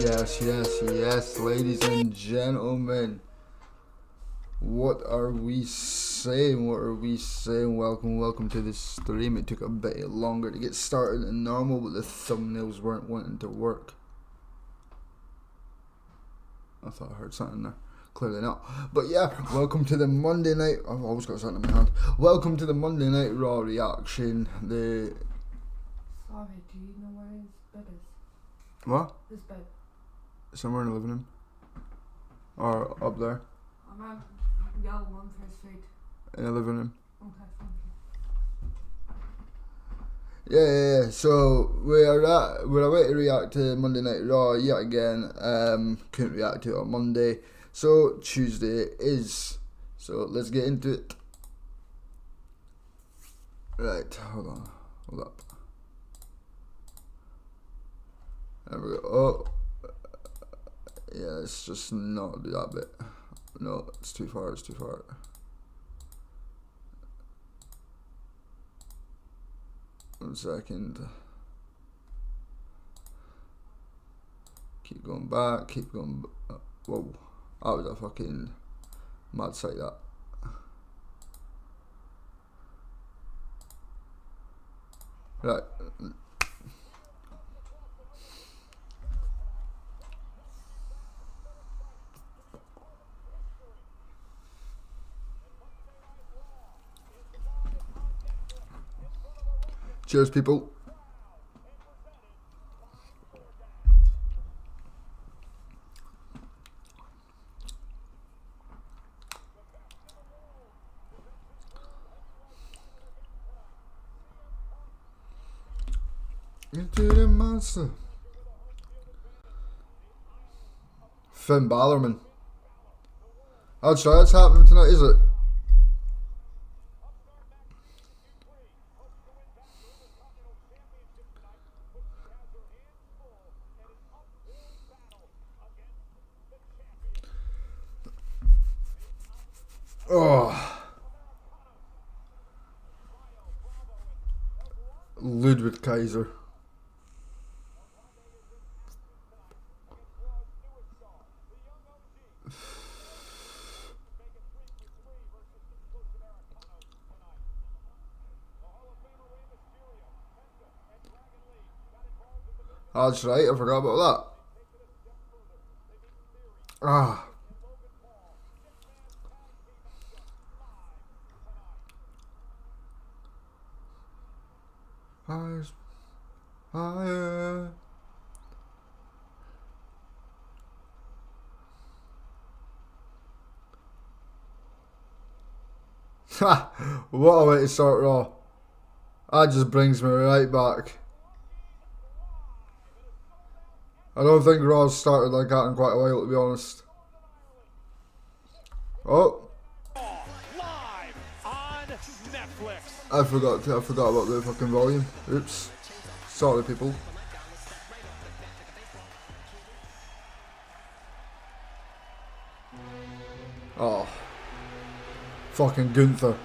Yes, yes, yes, ladies and gentlemen. What are we saying? What are we saying? Welcome to this stream. It took a bit longer to get started than normal, but the thumbnails weren't wanting to work. I thought I heard something there. Clearly not. But yeah, welcome to the Monday night. I've always got something in my hand. Welcome to the Monday Night Raw reaction. Sorry, do you know where his bed is? What? His bed. Somewhere in the living room. Or up there. I'm at yellow one for his feet. In the living room. Okay, thank you. Yeah. So we're away to react to Monday Night Raw yet again. Couldn't react to it on Monday, so Tuesday it is. So let's get into it. Right, hold up. There we go. Oh, yeah. Let's just not do that bit. No, it's too far. One second. Keep going back. Whoa. That was a fucking mad sight, that. Right. Cheers, people. Into the monster. Finn Balorman. Oh, sorry, that's happening tonight, is it? Oh. Ludwig Kaiser. That's right, I forgot about that. Ah. Higher. Ha! What a way to start Raw. That just brings me right back. I don't think Raw's started like that in quite a while, to be honest. Oh. Live on Netflix. I forgot about the fucking volume. Oops. Sorry, people. Oh. Fucking Gunther.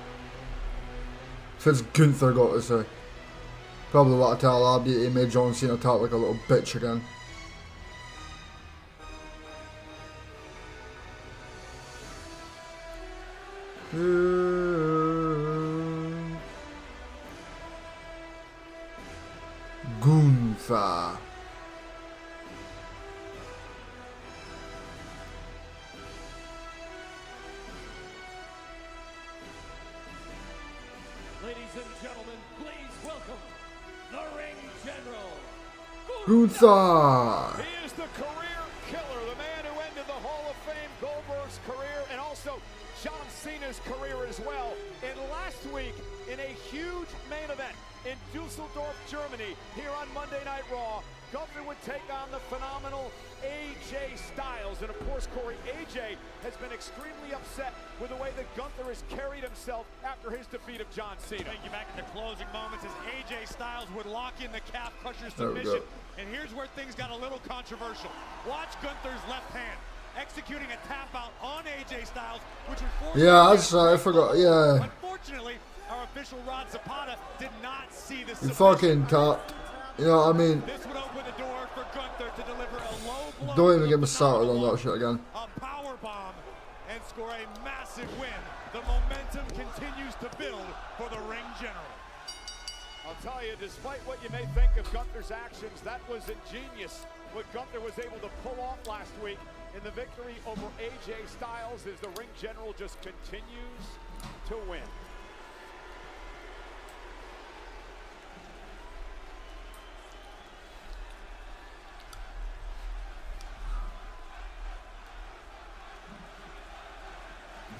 Since Gunther got to say. Probably what I tell Abby, he made John Cena talk like a little bitch again. Gunther. Ladies and gentlemen, please welcome the Ring General, Gunther. He is the career killer, the man who ended the Hall of Fame Goldberg's career and also John Cena's career as well. And last week, in a huge main event in Dusseldorf, Germany, here on Monday Night Raw, Gunther would take on the phenomenal AJ Styles. And of course, Corey, AJ has been extremely upset with the way that Gunther has carried himself after his defeat of John Cena. Thank you. Back in the closing moments as AJ Styles would lock in the calf crusher submission. And here's where things got a little controversial. Watch Gunther's left hand executing a tap out on AJ Styles, which was forced. Yeah, I forgot. Yeah. Unfortunately, our official Rod Zapata did not see this. He fucking tapped. You know what I mean? This would open the door for Gunther to deliver a low blow. Don't even get me started on that shit again. A power bomb and score a massive win. The momentum continues to build for the ring general. I'll tell you, despite what you may think of Gunther's actions, that was ingenious. What Gunther was able to pull off last week in the victory over AJ Styles as the ring general just continues to win.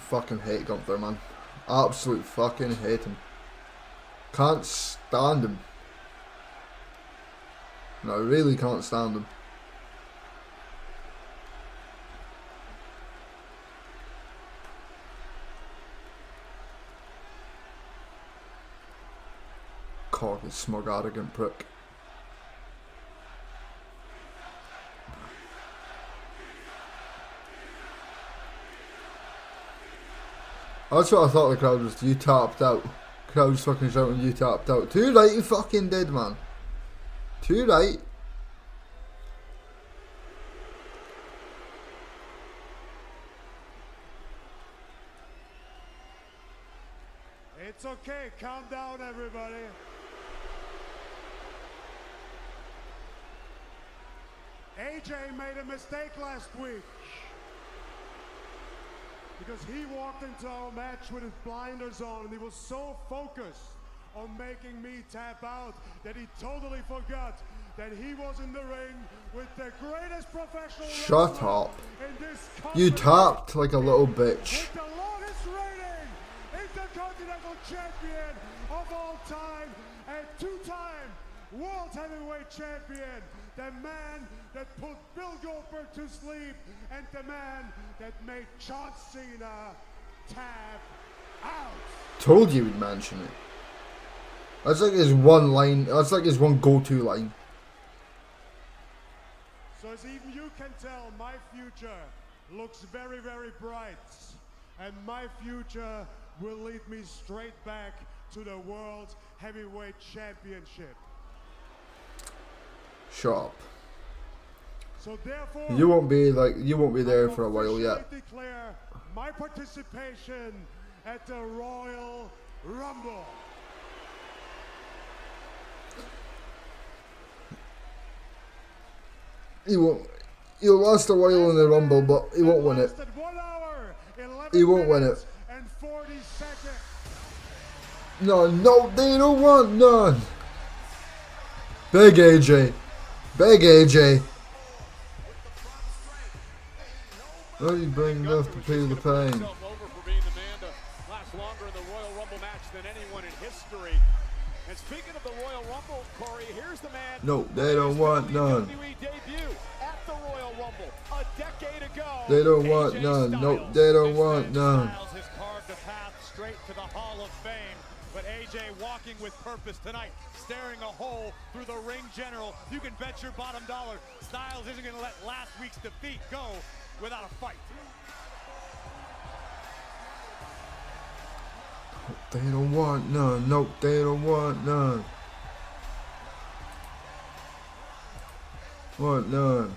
Fucking hate Gunther, man. Absolute fucking hate him. Can't stand him. No, I really can't stand him. Cocky, smug, arrogant prick. That's what I thought the crowd was. You tapped out. Crowd was fucking shouting, you tapped out. Too right, you fucking did, man. Too right. It's okay, calm down everybody. AJ made a mistake last week because he walked into our match with his blinders on and he was so focused on making me tap out that he totally forgot that he was in the ring with the greatest professional Shut wrestler up. in this You company. tapped like a little bitch. With the longest reigning Intercontinental Champion of all time and two-time World Heavyweight Champion, the man that put Bill Goldberg to sleep and the man that made John Cena tap out. Told you we'd mention it. That's like his one line. That's like his one go-to line. So as even you can tell, my future looks very, very bright. And my future will lead me straight back to the World Heavyweight Championship. Shut up. So therefore, You won't be there for a while yet. I declare my participation at the Royal Rumble. He won't. He'll last a while in the Rumble, but he won't win it. Lasted 1 hour, 11 He won't win it. minutes, and 40 seconds. No, they don't want none. Big AJ. Big AJ. What are you bringing enough to pay the pain? Over for being the man to last longer in the Royal Rumble match than anyone in history. And speaking of the Royal Rumble, Corey, here's the man. No, they don't want none. WWE debut at the Royal Rumble a decade ago. They don't want AJ none. No, Styles. they don't want none. Styles has carved a path straight to the Hall of Fame. But AJ walking with purpose tonight, staring a hole through the ring general. You can bet your bottom dollar Styles isn't going to let last week's defeat go without a fight. They don't want none. No, they don't want none. Want none.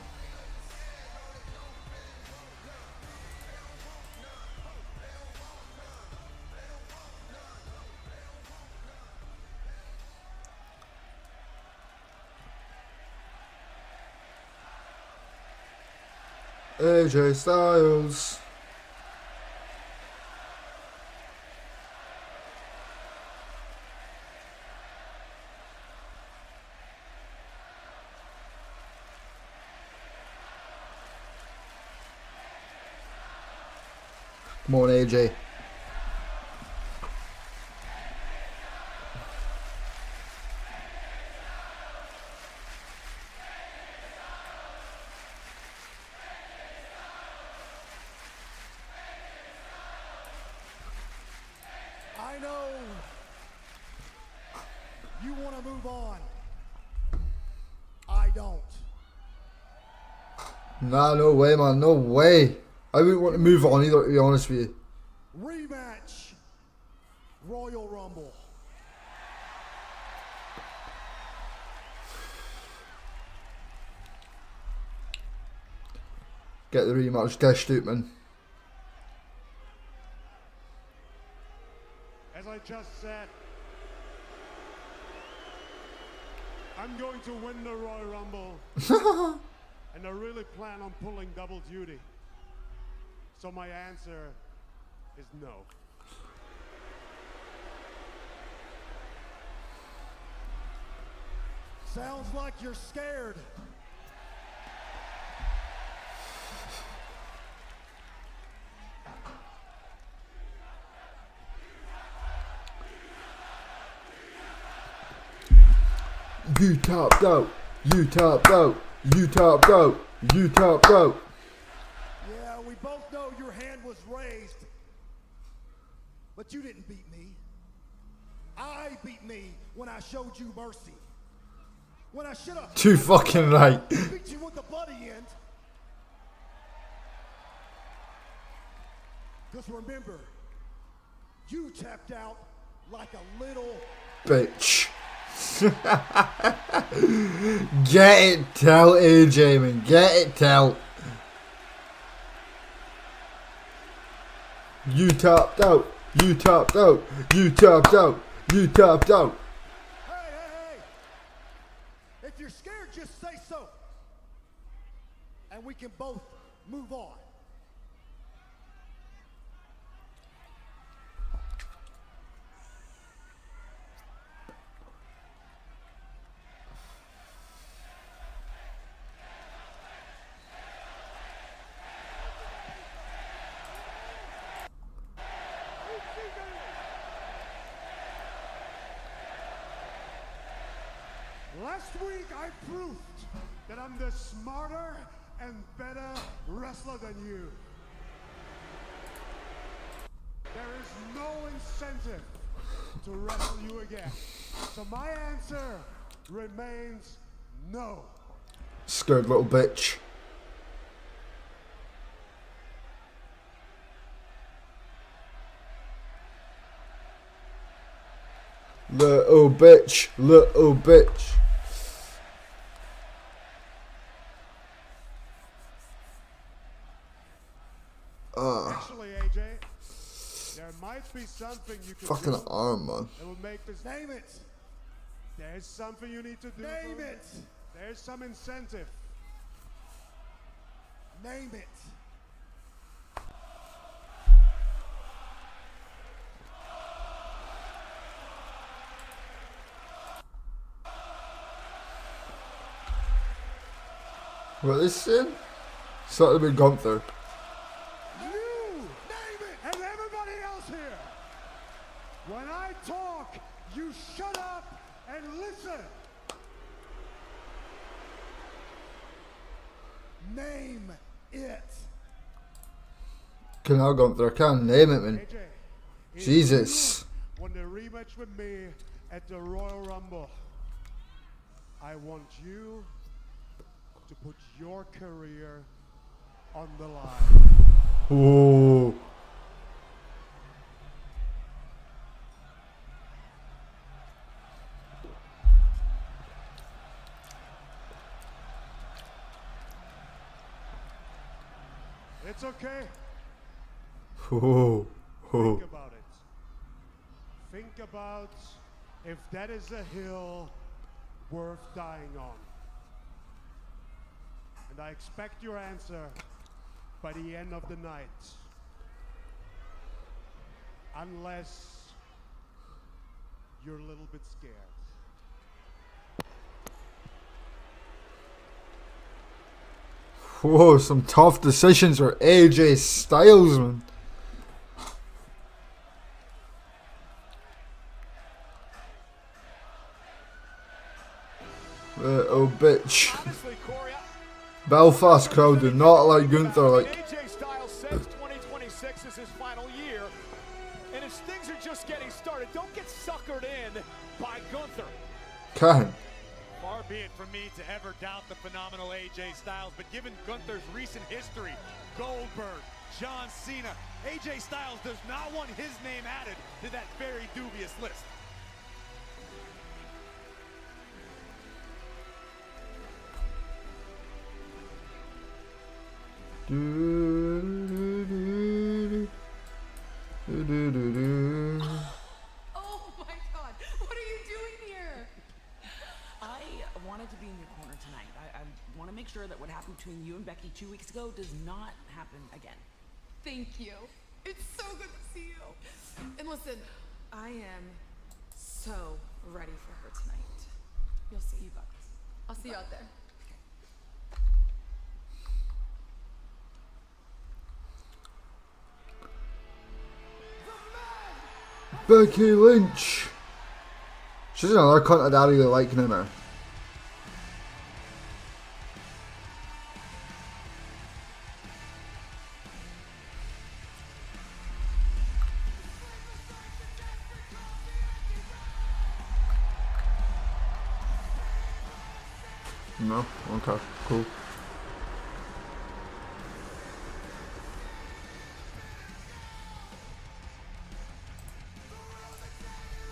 AJ Styles. Come on, AJ. I know you want to move on. I don't. Nah, no way, man. No way. I wouldn't want to move on either, to be honest with you. Rematch. Royal Rumble. Get the rematch cashed out, man. As I just said, I'm going to win the Royal Rumble. And I really plan on pulling double duty. So my answer is no. Sounds like you're scared. You topped out. You topped out. You topped out. You topped out. Yeah, we both know your hand was raised. But you didn't beat me. I beat me when I showed you mercy. When I should have Too fucking right. beat you with the bloody end. Just remember, you tapped out like a little Bitch. Get it, tell AJ, man. Get it, tell. You topped out. You topped out. You topped out. You topped out. Hey. If you're scared, just say so. And we can both move on. Last week I proved that I'm the smarter and better wrestler than you. There is no incentive to wrestle you again. So my answer remains no. Scared little bitch. Little bitch. Little bitch. Actually, AJ, there might be something you can Fucking do arm, man. that will make this. Name it. There's something you need to do. Name it. There's some incentive. Name it. What is this? Started with Gunther. You name it, and everybody else here. When I talk, you shut up and listen. Name it. Can I Gunther? I can't name it, man. AJ, if Jesus. you want a rematch with me at the Royal Rumble, I want you to put your career on the line. Ooh. It's okay. Ooh. Ooh. Think about it. Think about if that is a hill worth dying on. And I expect your answer by the end of the night. Unless you're a little bit scared. Whoa, some tough decisions for AJ Styles, man. Oh, bitch. Honestly, Corey, Belfast crowd do not like Gunther. Like, AJ Styles says 2026 is his final year, and his things are just getting started. Don't get suckered in by Gunther. can. Far be it from me to ever doubt the phenomenal AJ Styles, but given Gunther's recent history, Goldberg, John Cena, AJ Styles does not want his name added to that very dubious list. Oh my god, what are you doing here? I wanted to be in your corner tonight. I want to make sure that what happened between you and Becky 2 weeks ago does not happen again. Thank you. It's so good to see you. And listen, I am so ready for her tonight. You'll see you guys. I'll see you out there. Becky Lynch. She's another cunt that I really like in her. No? Okay, cool.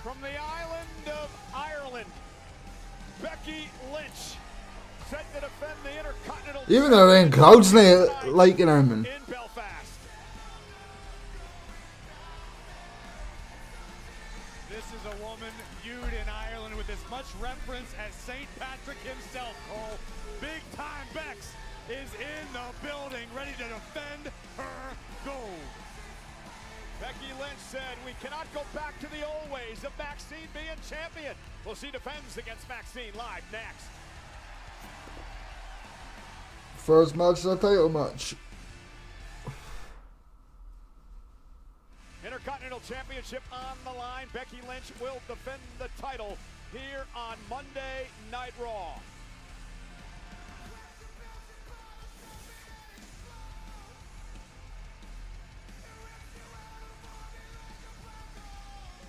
From the island of Ireland, Becky Lynch set to defend the Intercontinental Even her own crowd's not liking her, man. in Belfast. This is a woman viewed in Ireland with as much reference as St. Patrick himself, Cole. Big time Bex is in the building, ready to defend her gold. Becky Lynch said, "We cannot go back to the old ways of Maxine being champion." Well, she defends against Maxine live next. First match of the title match. Intercontinental Championship on the line. Becky Lynch will defend the title here on Monday Night Raw.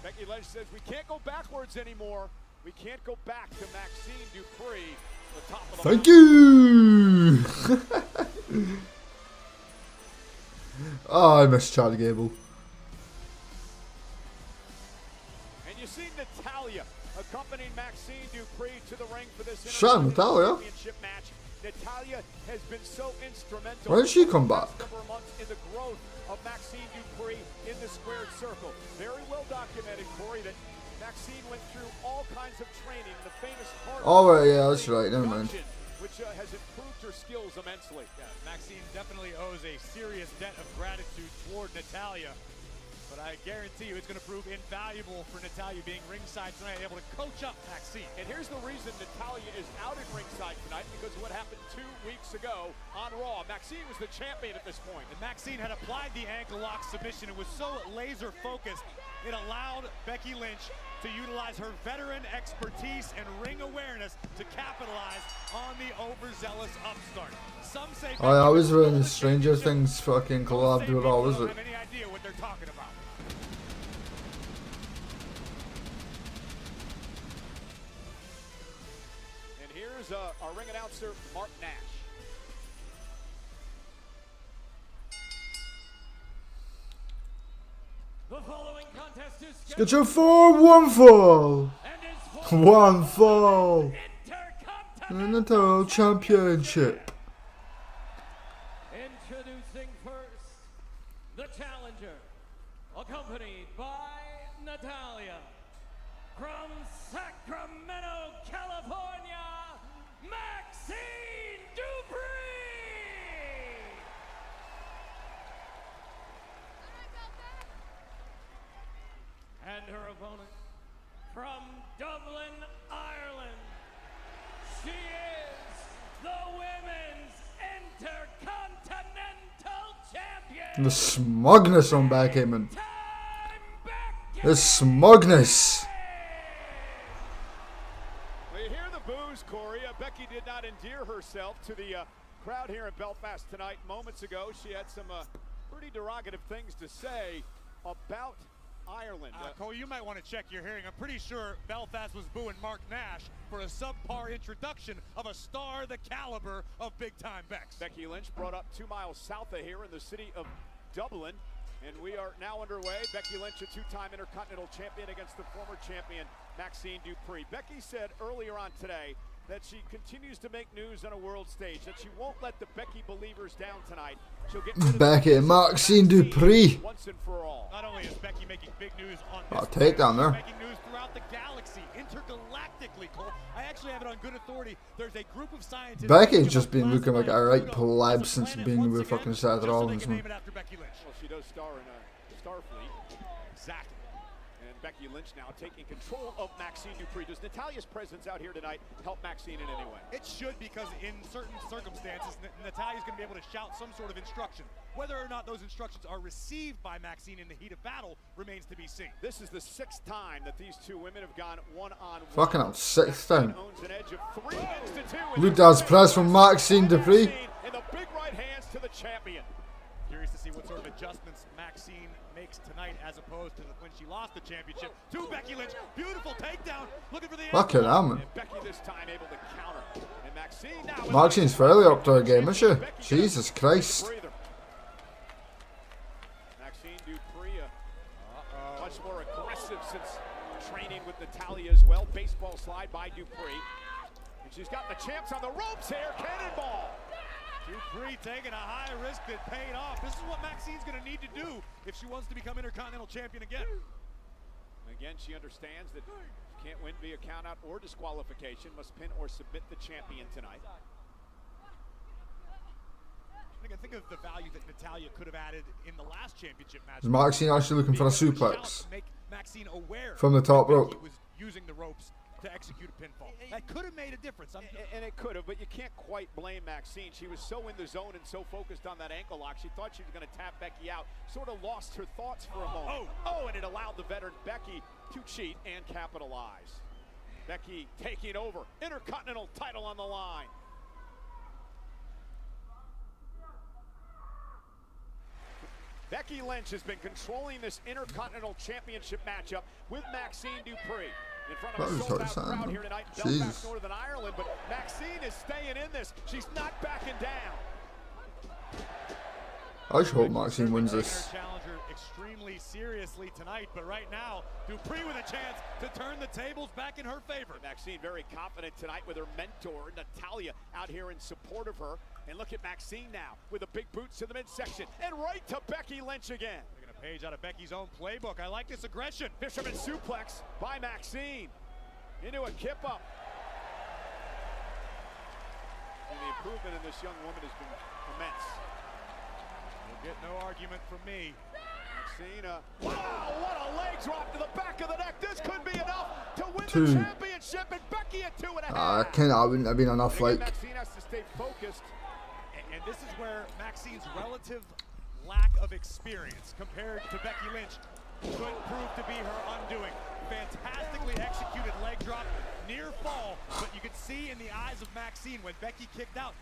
Becky Lynch says, "We can't go backwards anymore. We can't go back to Maxine Dupree, the top of the Thank you! Oh, I miss Charlie Gable. And you see Natalya accompanying Maxine Dupree to the ring for this Shut up, Natalya. championship match. Natalya has been so instrumental. When did she come the back? past number of months in the growth of Maxine Dupree in the squared circle. Very well documented, Corey, that Maxine went through all kinds of training in the famous heart. Oh, right, yeah, that's right, never mind. Which has improved her skills immensely. Yeah, Maxine definitely owes a serious debt of gratitude toward Natalya. But I guarantee you it's going to prove invaluable for Natalya being ringside tonight, able to coach up Maxine. And here's the reason Natalya is out at ringside tonight, because of what happened 2 weeks ago on Raw. Maxine was the champion at this point. And Maxine had applied the ankle lock submission and was so laser focused, it allowed Becky Lynch to utilize her veteran expertise and ring awareness to capitalize on the overzealous upstart. Some say Oh, yeah, I was running Stranger Things fucking collab with all, was it? have any idea what they're talking about. And here's our ring announcer, Mark Nash. The following contest is Let's get your 4-1 fall. One fall. In the title championship. Introducing first, the challenger, accompanied by Natalya. From Sacramento, California, Maxine Dupree! And her opponent, from Dublin, Ireland, she is the Women's Intercontinental Champion! The smugness on Becky, man. Time Becky! The smugness. Well, you hear the boos, Corey. Becky did not endear herself to the crowd here in Belfast tonight. Moments ago, she had some pretty derogative things to say about Ireland. Cole, you might want to check your hearing. I'm pretty sure Belfast was booing Mark Nash for a subpar introduction of a star the caliber of Big Time Bex. Becky Lynch brought up 2 miles south of here in the city of Dublin. And we are now underway. Becky Lynch, a 2-time Intercontinental Champion against the former champion, Maxine Dupree. Becky said earlier on today that she continues to make news on a world stage, that she won't let the Becky believers down tonight. She'll get rid of Becky and Maxine Dupree. once and for all. Not only is Becky making big news on Oh, this take down planet, there. she's making news throughout the galaxy, intergalactically, Cole. I actually have it on good authority. There's a group of scientists. Becky's just been looking like a right pleb since being with fucking Seth Rollins, man. Well, she does star in Starfleet. Exactly. And Becky Lynch now taking control of Maxine Dupree. Does Natalia's presence out here tonight help Maxine in any way? It should, because in certain circumstances, Natalia's going to be able to shout some sort of instruction. Whether or not those instructions are received by Maxine in the heat of battle remains to be seen. This is the 6th time that these two women have gone one-on-one. Fucking hell, 6th time. Owns an edge of 3 wins to 2. Look, that's press from Maxine Dupree. And the big right hands to the champion. Curious to see what sort of adjustments Maxine makes tonight as opposed to when she lost the championship to Becky Lynch. Beautiful takedown. Looking for the Fucking hell, man. And Becky this time able to counter. And Maxine now. Maxine's fairly up to her game, isn't she? Jesus Christ. Maxine Dupree, much more aggressive since training with Natalia as well. Baseball slide by Dupree. And she's got the champs on the ropes here. Cannonball. Dupree taking a high risk that paid off. This is what Maxine's going to need to do if she wants to become Intercontinental Champion again. Again, she understands that she can't win via countout or disqualification. Must pin or submit the champion tonight. I think of the value that Natalya could have added in the last championship match. Is Maxine actually looking for a suplex Make Maxine aware from the top that rope? Becky was using the ropes to execute a pinfall. That could have made a difference. And it could have, but you can't quite blame Maxine. She was so in the zone and so focused on that ankle lock, she thought she was going to tap Becky out. Sort of lost her thoughts for a moment. Oh, and it allowed the veteran Becky to cheat and capitalize. Becky taking over. Intercontinental title on the line. Becky Lynch has been controlling this Intercontinental Championship matchup with Maxine Dupree. In front of a sold-out crowd here tonight in Belfast, Northern Ireland, but Maxine is staying in this. She's not backing down. I just hope Maxine wins this. Challenger extremely seriously tonight, but right now, Dupree with a chance to turn the tables back in her favor. Maxine very confident tonight with her mentor, Natalya, out here in support of her. And look at Maxine now with the big boots to the midsection and right to Becky Lynch again. Taking a page out of Becky's own playbook. I like this aggression. Fisherman suplex by Maxine into a kip up. And the improvement in this young woman has been immense. You'll get no argument from me. Maxine, wow, what a leg drop to the back of the neck. This could be enough to win Two. the championship, and Becky at 2.5. That wouldn't have been enough, like. Maxine has to stay focused. And this is where Maxine's relative lack of experience compared to Becky Lynch could prove to be her undoing. Fantastically executed leg drop, near fall, but you could see in the eyes of Maxine when Becky kicked out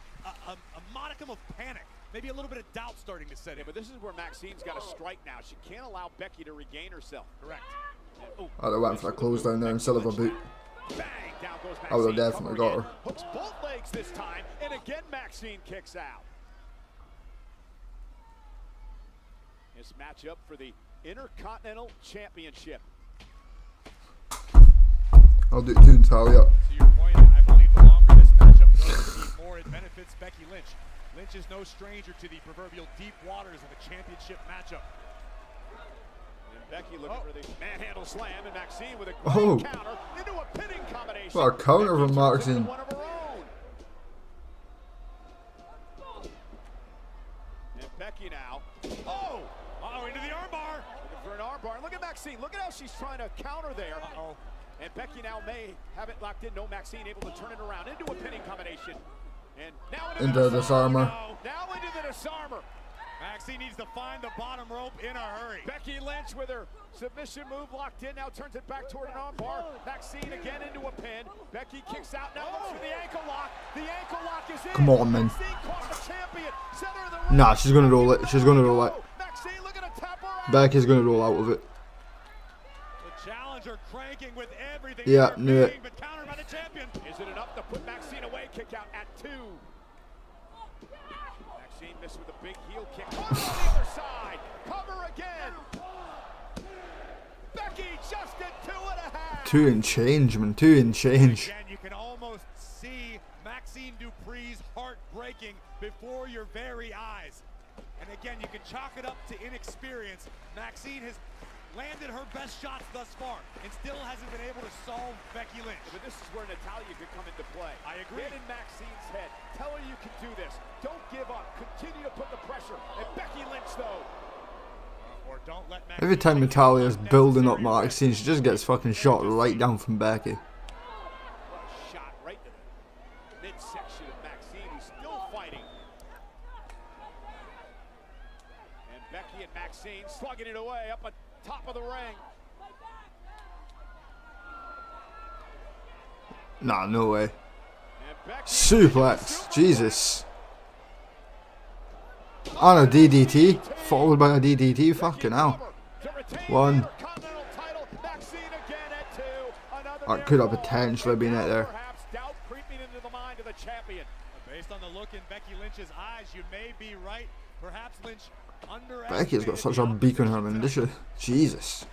a modicum of panic. Maybe a little bit of doubt starting to set in. Yeah, but this is where Maxine's got to strike now. She can't allow Becky to regain herself. Correct. I'd have went for a close down there instead of a boot. Bang, down goes Maxine. I would have definitely got her. Hooks both legs this time, and again Maxine kicks out. This matchup for the Intercontinental Championship. I'll do 2 Natalia. To your point, I believe the longer this matchup goes, the more it benefits Becky Lynch. Lynch is no stranger to the proverbial deep waters of a championship matchup. And Becky looking for the manhandle slam, and Maxine with a great counter into a pinning combination. What a counter from Maxine. One of her own. And Becky now. Oh, into the armbar. Looking for an armbar. Look at Maxine. Look at how she's trying to counter there. And Becky now may have it locked in. No, Maxine able to turn it around into a pinning combination. And now into the disarmer. Now into the disarmer. Maxine needs to find the bottom rope in a hurry. Becky Lynch with her submission move locked in. Now turns it back toward an armbar. Maxine again into a pin. Becky kicks out. Now looks for the ankle lock. The ankle lock is in. Come on, man. Maxine caught the champion. Center of the ring. Nah, she's gonna roll it. She's gonna roll it. Maxine looking to tap her out. Becky's gonna roll out with it. The challenger cranking with everything. Yeah, knew it. But countered by the champion. Is it enough to put Maxine away? Kick out at 2. Maxine missed with a big heel kick. On the other side. Cover again. Becky just at 2.5. 2 and change, man. 2 and change. Again, you can almost see breaking before your very eyes. And again, you can chalk it up to inexperience. Maxine has landed her best shots thus far and still hasn't been able to solve Becky Lynch. But this is where Natalya could come into play. I agree. Get in Maxine's head. Tell her you can do this. Don't give up. Continue to put the pressure. And Becky Lynch, though. Or don't let Maxine Every time Natalya's building up Maxine, she just gets fucking shot right down from Becky. What a shot right to the midsection of Maxine, who's still fighting. And Becky and Maxine slugging it away up at top of the ring. Nah, no way. And Becky Suplex, Jesus. On a DDT, followed by a DDT, fucking hell. One. That could have potentially been it there. Based on the look in Becky Lynch's eyes, you may be right. Perhaps Lynch underestimated. Becky's got such a beak on her, man. This is Jesus.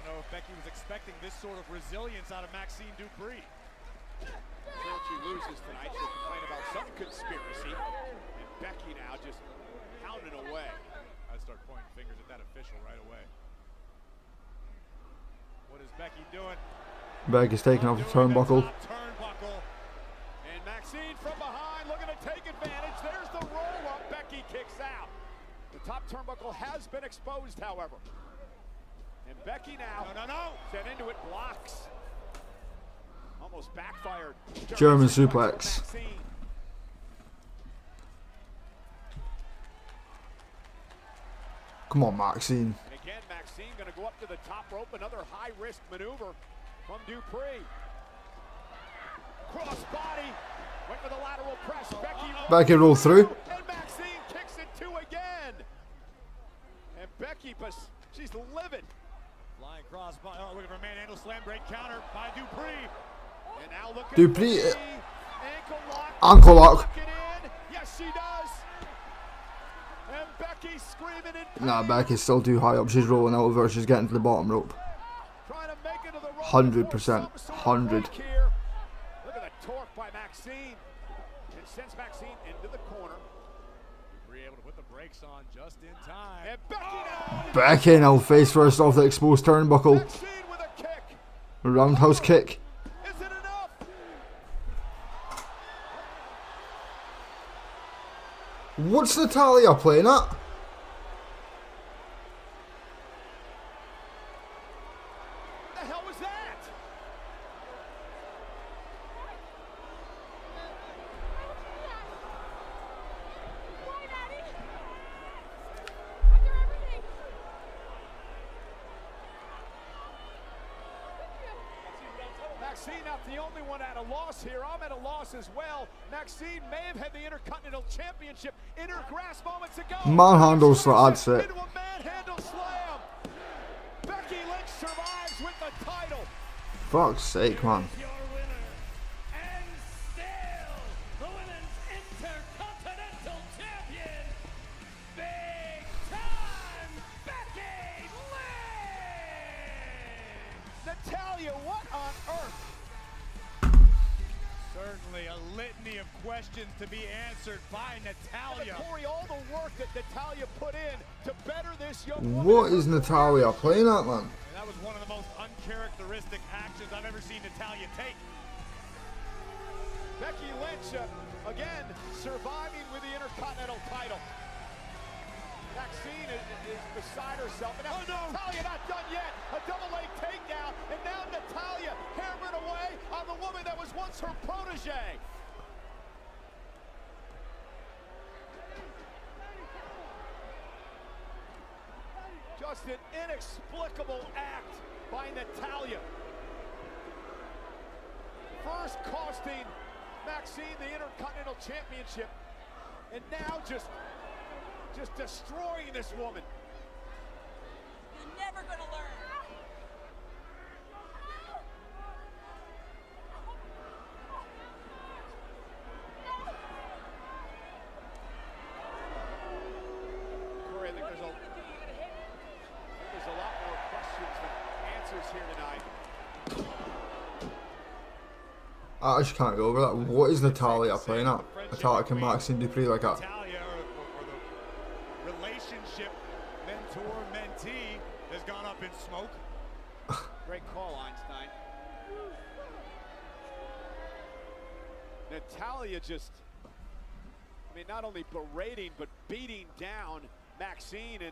I don't know if Becky was expecting this sort of resilience out of Maxine Dupree. Until she loses tonight, she'll complain about some conspiracy. And Becky now just pounding away. I'd start pointing fingers at that official right away. What is Becky doing? Becky's taking off the turnbuckle. And Maxine from behind looking to take advantage. There's the roll up. Becky kicks out. The top turnbuckle has been exposed, however. And Becky now sent into it, blocks. Almost backfired. German suplex. Come on, Maxine. And again, Maxine going to go up to the top rope. Another high-risk maneuver from Dupree. Cross body. Went for the lateral press. Becky roll through. And Maxine kicks it two again. And Becky, she's livid. Flying cross body. Oh, looking for a manhandle slam. Great counter by Dupree. And now look at Dupree. Ankle lock. Ankle lock. Lock it in. Yes, she does. And Becky screaming in pain. Nah, Becky's still too high up. She's rolling out of her. She's getting to the bottom rope. Trying to make it to the rope. 100%. 100. Look at the torque by Maxine. It sends Maxine into the corner. Dupree able to put the brakes on just in time. And Becky now. Becky now face first off the exposed turnbuckle. Maxine with a kick. Roundhouse kick. Is it enough? What's Natalya playing at? What the hell was that? Maxine not the only one at a loss here. I'm at a loss as well. Maxine may have had the Intercontinental Championship in her grasp moments ago. Manhandle slam, that's it. Into a manhandle slam. Becky Lynch survives with the title. Fuck's sake, man. Your winner, and still the Women's Intercontinental Champion, Big Time Becky Lynch! Natalya, what on earth? Certainly a litany of questions to be answered by Natalya. Corey, all the work that Natalya put in to better this young woman. What is Natalya playing at, man? And that was one of the most uncharacteristic actions I've ever seen Natalya take. Becky Lynch, again, surviving with the Intercontinental title. Maxine is beside herself. And now Natalya not done yet. A double leg takedown. And now Natalya hammering away on the woman that was once her protege. Just an inexplicable act by Natalya. First costing Maxine the Intercontinental Championship. And now just destroying this woman. You're never gonna learn. Corey, I think there's a lot more questions than answers here tonight. I just can't go over that. What is Natalia playing at? Natalia and Maxine Dupree like that. Natalia, or the relationship mentor-mentee has gone up in smoke. Great call, Einstein. Natalia just, I mean, not only berating, but beating down Maxine. And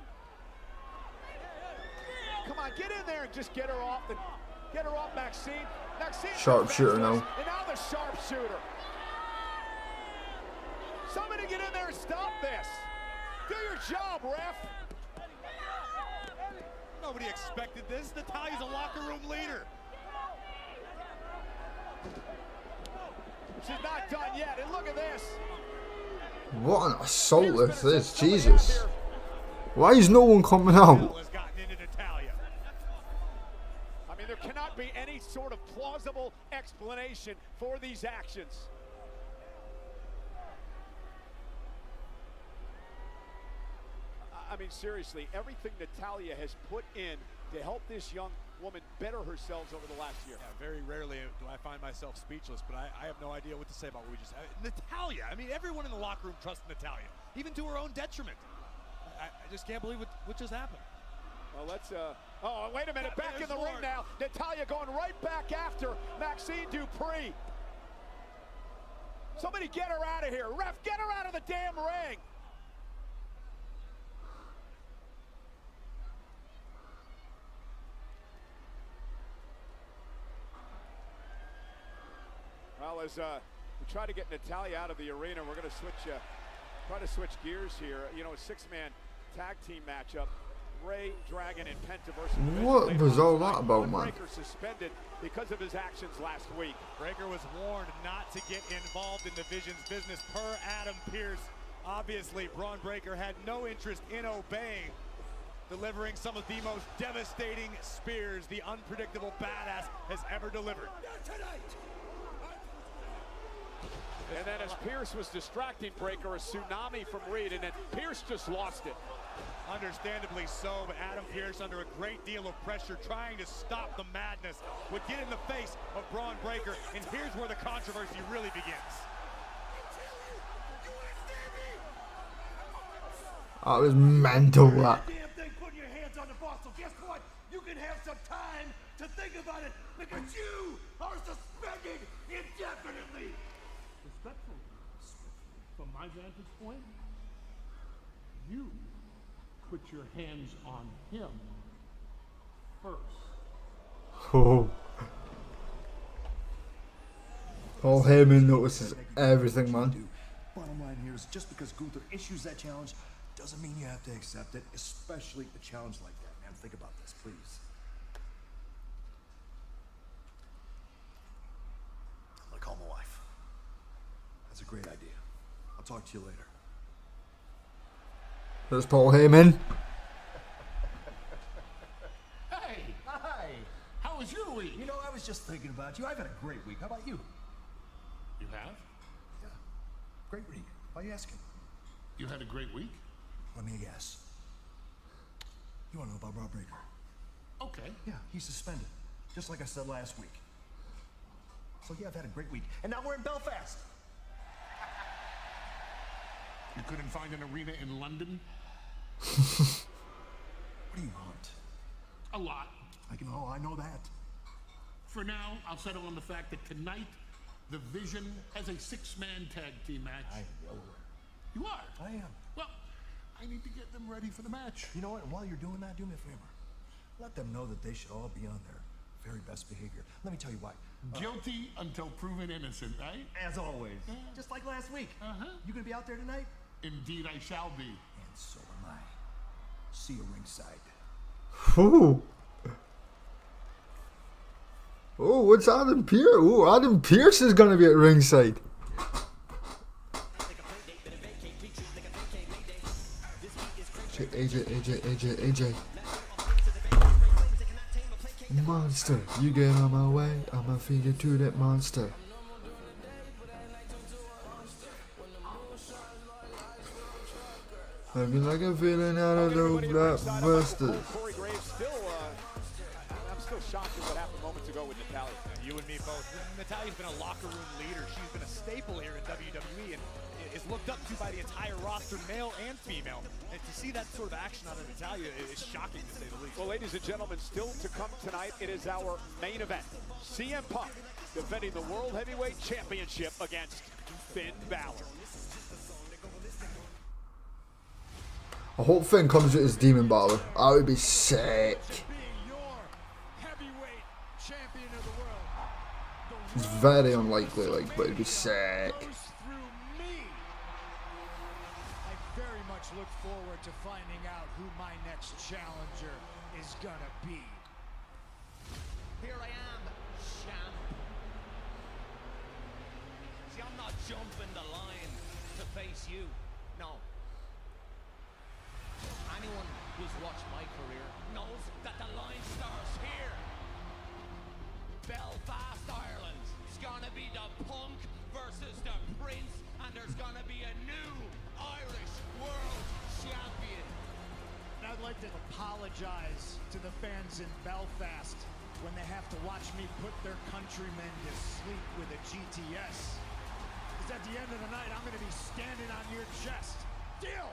come on, get in there and just get her off. Get her off, Maxine. Maxine. Sharpshooter now. And now the sharpshooter. Somebody get in there and stop this. Do your job, ref. Nobody expected this. Natalia's a locker room leader. She's not done yet, and look at this. What an assault this is, Jesus. Why is no one coming out? Has gotten into Natalia. I mean, there cannot be any sort of plausible explanation for these actions. I mean, seriously, everything Natalia has put in to help this young woman better herself over the last year. Yeah, very rarely do I find myself speechless, but I have no idea what to say about what we just... Natalia, I mean, everyone in the locker room trusts Natalia, even to her own detriment. I just can't believe what just happened. Well, let's, oh, wait a minute, back in the ring now. Natalia going right back after Maxine Dupree. Somebody get her out of here. Ref, get her out of the damn ring. Well, as we try to get Natalia out of the arena, we're going to switch, try to switch gears here. You know, a six-man tag team matchup. Ray, Dragon, and Penta versus What was all that about, man? Breaker suspended because of his actions last week. Breaker was warned not to get involved in the Vision's business per Adam Pearce. Obviously, Braun Breaker had no interest in obeying, delivering some of the most devastating spears the unpredictable badass has ever delivered. And then as Pearce was distracting Breaker, a tsunami from Reed, and then Pearce just lost it. Understandably so, but Adam Pearce under a great deal of pressure trying to stop the madness would get in the face of Braun Breaker, and here's where the controversy really begins. That was mental, that. Damn thing putting your hands on the boss, so guess what? You can have some time to think about it because you are suspended indefinitely. Respectfully, from my vantage point, you put your hands on him first. Oh. Paul Heyman notices everything, man. Bottom line here is just because Gunther issues that challenge doesn't mean you have to accept it, especially a challenge like that, man. Think about this, please. I'm gonna call my wife. That's a great idea. I'll talk to you later. There's Paul Heyman. Hey! Hi! How was your week? You know, I was just thinking about you. I've had a great week. How about you? You have? Yeah. Great week. Why are you asking? You had a great week? Let me guess. You want to know about Rob Breaker? Okay. Yeah, he's suspended. Just like I said last week. So yeah, I've had a great week. And now we're in Belfast. You couldn't find an arena in London? What do you want? A lot. I know that. For now, I'll settle on the fact that tonight, the Vision has a six-man tag team match. I know. You are? I am. Well, I need to get them ready for the match. You know what? While you're doing that, do me a favor. Let them know that they should all be on their very best behavior. Let me tell you why. Guilty until proven innocent, right? As always. Just like last week. Uh-huh. You gonna be out there tonight? Indeed, I shall be. And so am I. See you ringside. Ooh. Oh, what's Adam Pearce? Oh, Adam Pearce is gonna be at ringside. AJ. Monster, you get on my way, I'ma feed you to that monster. I mean, like a feeling out of the blockbuster. Corey Graves still, I'm still shocked at what happened moments to go with Natalya. You and me both. Natalya's been a locker room leader. She's been a staple here in WWE and is looked up to by the entire roster, male and female. And to see that sort of action out of Natalya is shocking, to say the least. Well, ladies and gentlemen, still to come tonight, it is our main event. CM Punk defending the World Heavyweight Championship against Finn Balor. I hope Finn comes with his Demon Balor. That would be sick. It's very unlikely, like, but it'd be sick. I very much look forward to finding out who my next challenger is gonna be. Here I am, champ. See, I'm not jumping the line to face you. No. Anyone who's watched my career knows that the line starts here. Belfast, Ireland. It's gonna be the Punk versus the Prince, and there's gonna be a new Irish World Champion. And I'd like to apologize to the fans in Belfast when they have to watch me put their countrymen to sleep with a GTS. Because at the end of the night, I'm gonna be standing on your chest. Deal!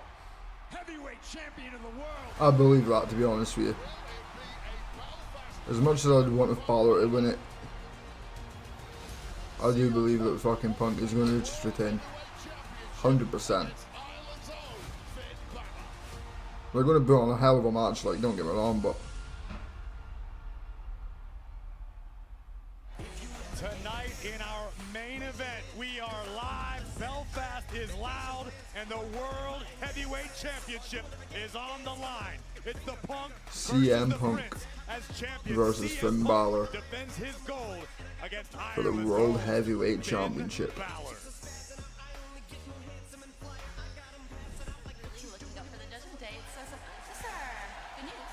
Heavyweight champion of the world. I believe that, to be honest with you. As much as I'd want Balor to win it, I do believe that fucking Punk is going to just retain. 100%. They're going to put on a hell of a match, like, don't get me wrong, but... Tonight in our main event, we are live. Belfast is loud, and the World Heavyweight Championship is on the line. It's the Punk CM Punk versus Finn Balor defends his gold against for the World Heavyweight Championship. You looking up for the Judgment Day? So, sir, good news.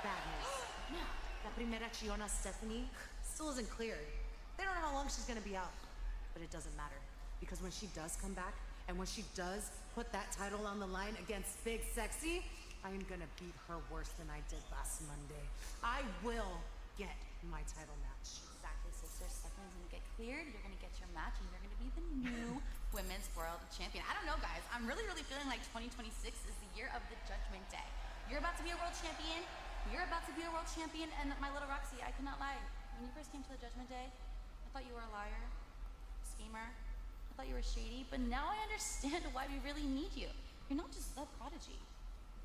Bad news. No. La primera Chiona Stephanie still isn't cleared. They don't know how long she's gonna be out. But it doesn't matter. Because when she does come back, and when she does put that title on the line against Big Sexy, I am gonna beat her worse than I did last Monday. I will get my title match. Exactly, sister. Stephanie's gonna get cleared. You're gonna get your match, and you're gonna be the new Women's World Champion. I don't know, guys. I'm really feeling like 2026 is the year of the Judgment Day. You're about to be a world champion. You're about to be a world champion, and my little Roxy, I cannot lie. When you first came to the Judgment Day, I thought you were a liar, schemer. I thought you were shady, but now I understand why we really need you. You're not just the prodigy.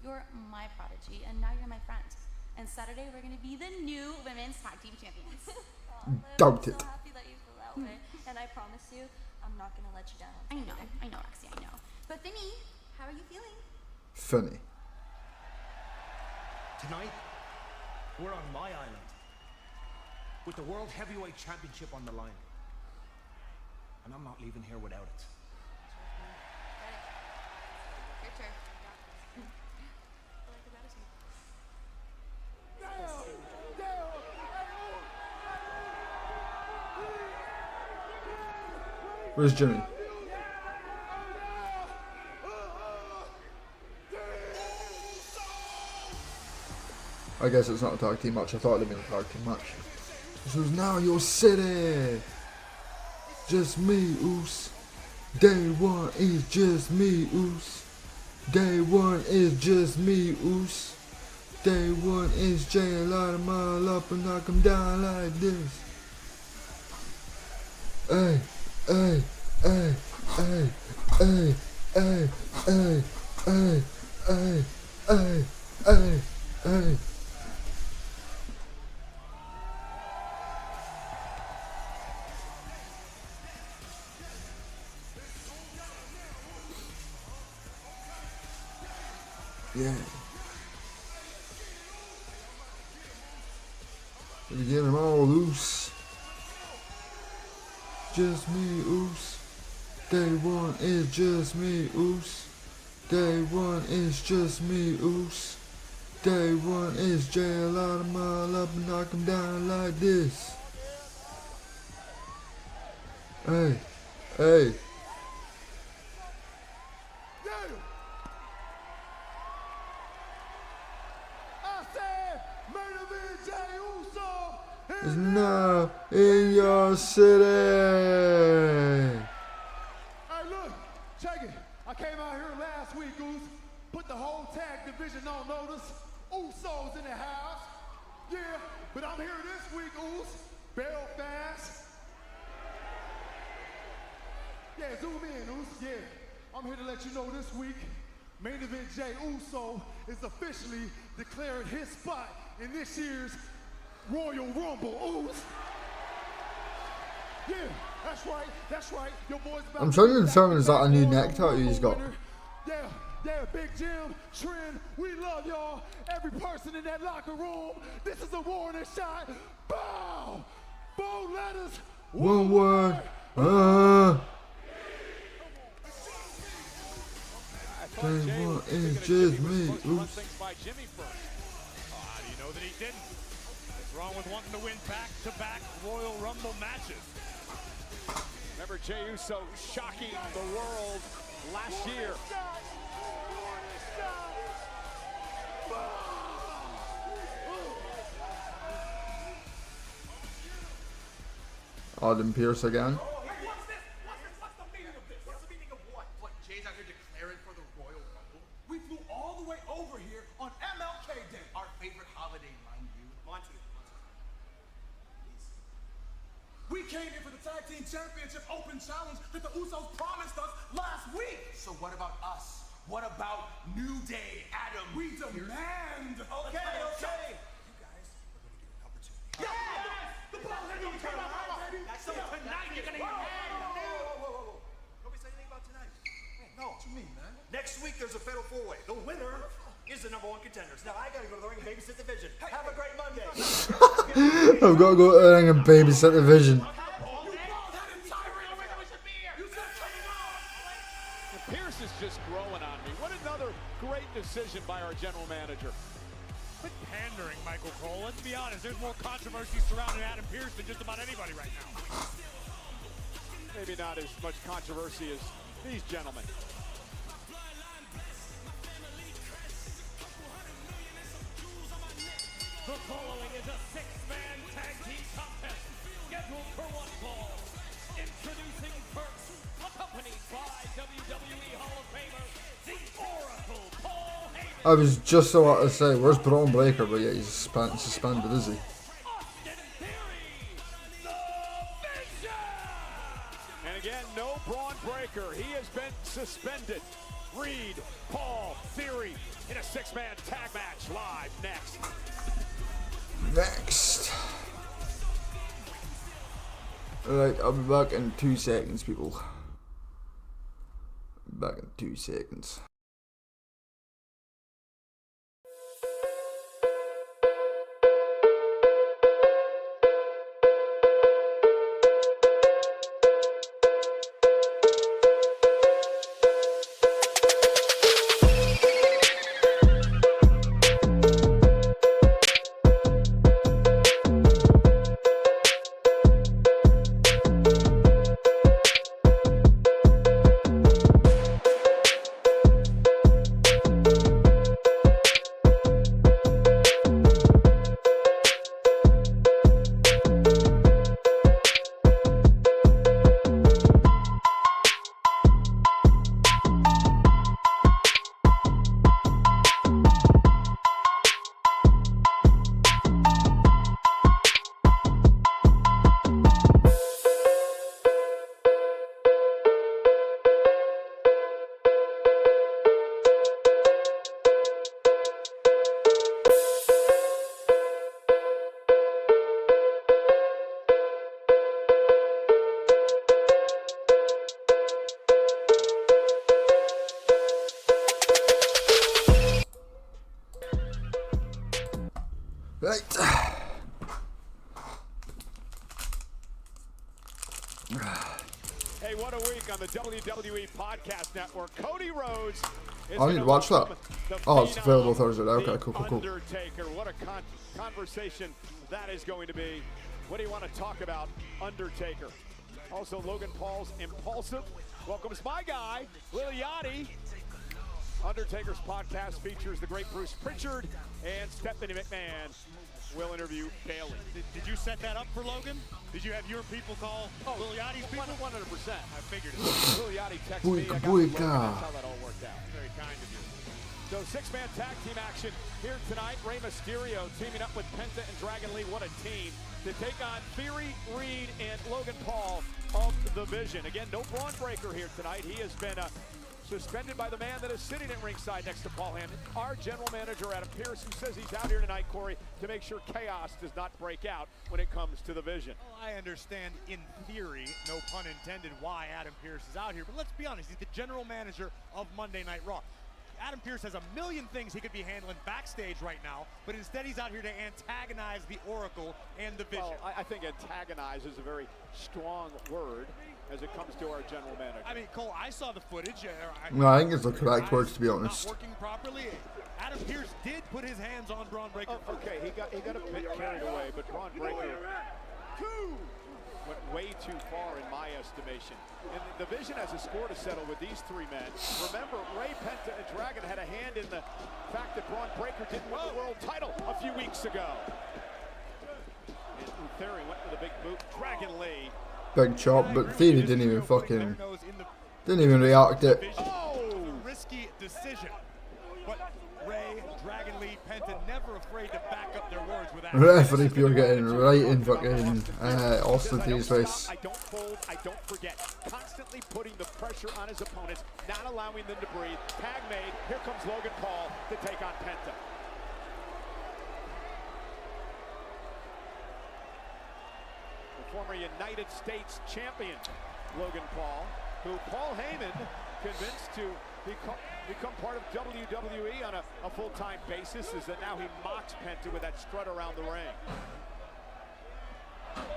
You're my prodigy, and now you're my friend. And Saturday, we're going to be the new Women's Tag Team Champions. Doubt it. I'm so happy that you feel that way, and I promise you, I'm not going to let you down. I know, Roxy, I know. But Finny, how are you feeling? Funny. Tonight, we're on my island with the World Heavyweight Championship on the line. And I'm not leaving here without it. Your turn. Where's Jimmy? I guess it's not a tag team match. I thought it'd been a tag team match. This was now your city. Just me, Oos. Day one is just me, Oos. Day one is just me, Oos. Day one is Jay, light 'em all up and knock 'em down like this. Hey, hey, hey, hey, hey, hey, hey, hey, hey, hey, hey, hey. Yeah. We get them all loose. Just me, Oos. Day one is just me, Oos. Day one is just me, Oos. Day one is Jay, light 'em all up and knock 'em down like this. Hey, hey. I said, main event Jay Uso, he is now in your city. Hey, look, check it. I came out here last week, Goose. Put the whole tag division on notice. Usos in the house. Yeah, but I'm here this week, Goose. Belfast. Yeah, zoom in, Goose. Yeah, I'm here to let you know this week, main event Jey Uso is officially declaring his spot in this year's Royal Rumble. Goose. Yeah, that's right. Your boy's about I'm trying to determine, is that a new neck tattoo he's got? Yeah, Big Jim, Trent, we love y'all. Every person in that locker room, this is a warning shot. Bow! 4 letters, 1 word. They want is just me. Oops. By Jimmy first. How do you know that he didn't? What's wrong with wanting to win back-to-back Royal Rumble matches? Remember Jey Uso shocking the world last year. Adam Pearce again. What's this? What's the meaning of this? What's the meaning of what? What, Jay's out here declaring for the Royal Rumble? We flew all the way over here on MLK Day. Our favorite holiday, mind you. Monty. We came here for the Tag Team Championship Open Challenge that the Usos promised us last week. So what about us? What about New Day, Adam? We demand. Okay. You guys are going to get an opportunity. Yes! The ball's going to turn around, baby. So tonight you're going to get mad. Whoa. Nobody said anything about tonight. No. What you mean, man? Next week there's a fatal 4-way. The winner is the #1 contenders. Now I got to go to the ring and babysit the division. Have a great Monday. I've got to go to the ring and babysit the vision. Pierce is just growing on me. What another great decision by our general manager. Quit pandering, Michael Cole. Let's be honest, there's more controversy surrounding Adam Pearce than just about anybody right now. Maybe not as much controversy as these gentlemen. The following is a 6-man tag team contest scheduled for 1 fall. Introducing first, accompanied by WWE Hall of Famer, the Oracle, Paul Heyman. I was just about to say, where's Braun Breaker? But yeah, he's suspended, is he? And again, no Braun Breaker. He has been suspended. Reed, Paul, Theory in a 6-man tag match live next. Alright, I'll be back in 2 seconds, people. Back in 2 seconds. Right. Hey, what a week on the WWE Podcast Network. Cody Rhodes is I need to watch that. Oh, it's available Thursday. Okay, cool. Undertaker. What a conversation that is going to be. What do you want to talk about, Undertaker? Also, Logan Paul's impulsive welcomes my guy, Lil Yachty. Undertaker's podcast features the great Bruce Pritchard, and Stephanie McMahon will interview Bailey. Did you set that up for Logan? Did you have your people call Lil Yachty's people? 100%. I figured it. Lil Yachty texted me. I got Boyka. That's how that all worked out. Very kind of you. So six-man tag team action here tonight. Rey Mysterio teaming up with Penta and Dragon Lee. What a team to take on Theory, Reed, and Logan Paul of the Vision. Again, no Braun Breaker here tonight. He has been suspended by the man that is sitting at ringside next to Paul Heyman, our general manager, Adam Pearce, who says he's out here tonight, Corey, to make sure chaos does not break out when it comes to the Vision. Well, I understand, in theory, no pun intended, why Adam Pearce is out here. But let's be honest, he's the general manager of Monday Night Raw. Adam Pearce has a million things he could be handling backstage right now, but instead he's out here to antagonize the Oracle and the Vision. Well, I think antagonize is a very strong word as it comes to our general manager. I mean, Cole, I saw the footage. No, I think it's the correct word, to be honest. Not working properly. Adam Pearce did put his hands on Braun Breaker. Oh, okay, he got a bit carried away, but Braun Breaker went way too far in my estimation. And the Vision has a score to settle with these three men. Remember, Rey, Penta, and Dragon had a hand in the fact that Braun Breaker didn't win the world title a few weeks ago. And Theory went with a big boot. Dragon Lee. Big chop, but Theory didn't even react it. Oh! Risky decision. But Rey, Dragon Lee, Penta never afraid to back up their words with that. Referee Pure getting right in fucking Austin Theory's face. I don't fold, I don't forget. Constantly putting the pressure on his opponents, not allowing them to breathe. Tag made. Here comes Logan Paul to take on Penta. The former United States champion, Logan Paul, who Paul Heyman convinced to become part of WWE on a full-time basis, is that now he mocks Penta with that strut around the ring.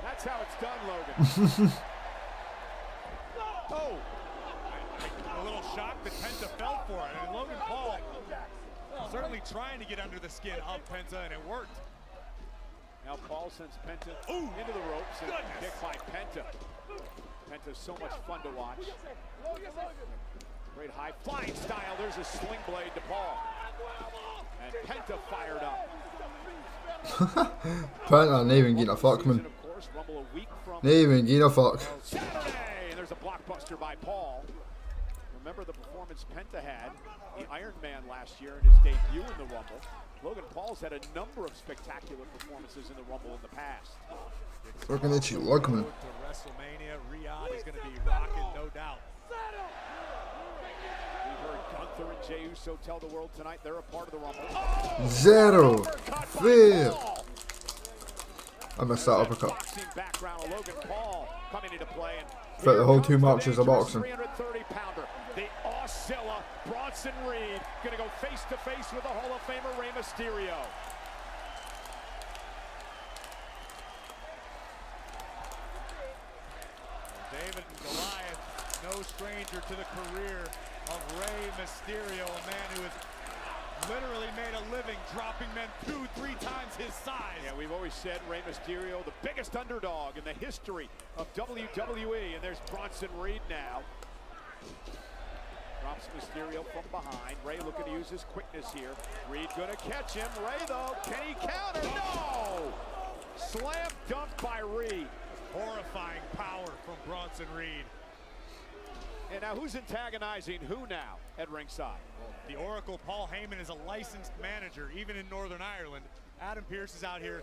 That's how it's done, Logan. Oh! A little shocked that Penta fell for it. And Logan Paul certainly trying to get under the skin of Penta, and it worked. Now Paul sends Penta into the ropes and kicked by Penta. Penta's so much fun to watch. Great high flying style. There's a sling blade to Paul. And Penta fired up. Penta, not even getting a fuck, man. Not even getting a fuck. Saturday, and there's a blockbuster by Paul. Remember the performance Penta had, the Iron Man last year in his debut in the Rumble. Logan Paul's had a number of spectacular performances in the Rumble in the past. Looking at you, look, man. To WrestleMania, Riyadh is going to be rocking, no doubt. We heard Gunther and Jey Uso tell the world tonight they're a part of the Rumble. Oh! Zero. Fail. I messed that uppercut. Boxing background of Logan Paul coming into play, and But the whole two matches are boxing. 330-pounder, the Oscilla, Bronson Reed, going to go face-to-face with the Hall of Famer Rey Mysterio. David and Goliath, no stranger to the career of Rey Mysterio, a man who has literally made a living dropping men 2-3 times his size. Yeah, we've always said Rey Mysterio, the biggest underdog in the history of WWE, and there's Bronson Reed now. Drops Mysterio from behind. Rey looking to use his quickness here. Reed gonna catch him. Rey though, can he counter? No! Slam dunk by Reed. Horrifying power from Bronson Reed. And now who's antagonizing who now at ringside? The Oracle, Paul Heyman, is a licensed manager, even in Northern Ireland. Adam Pearce is out here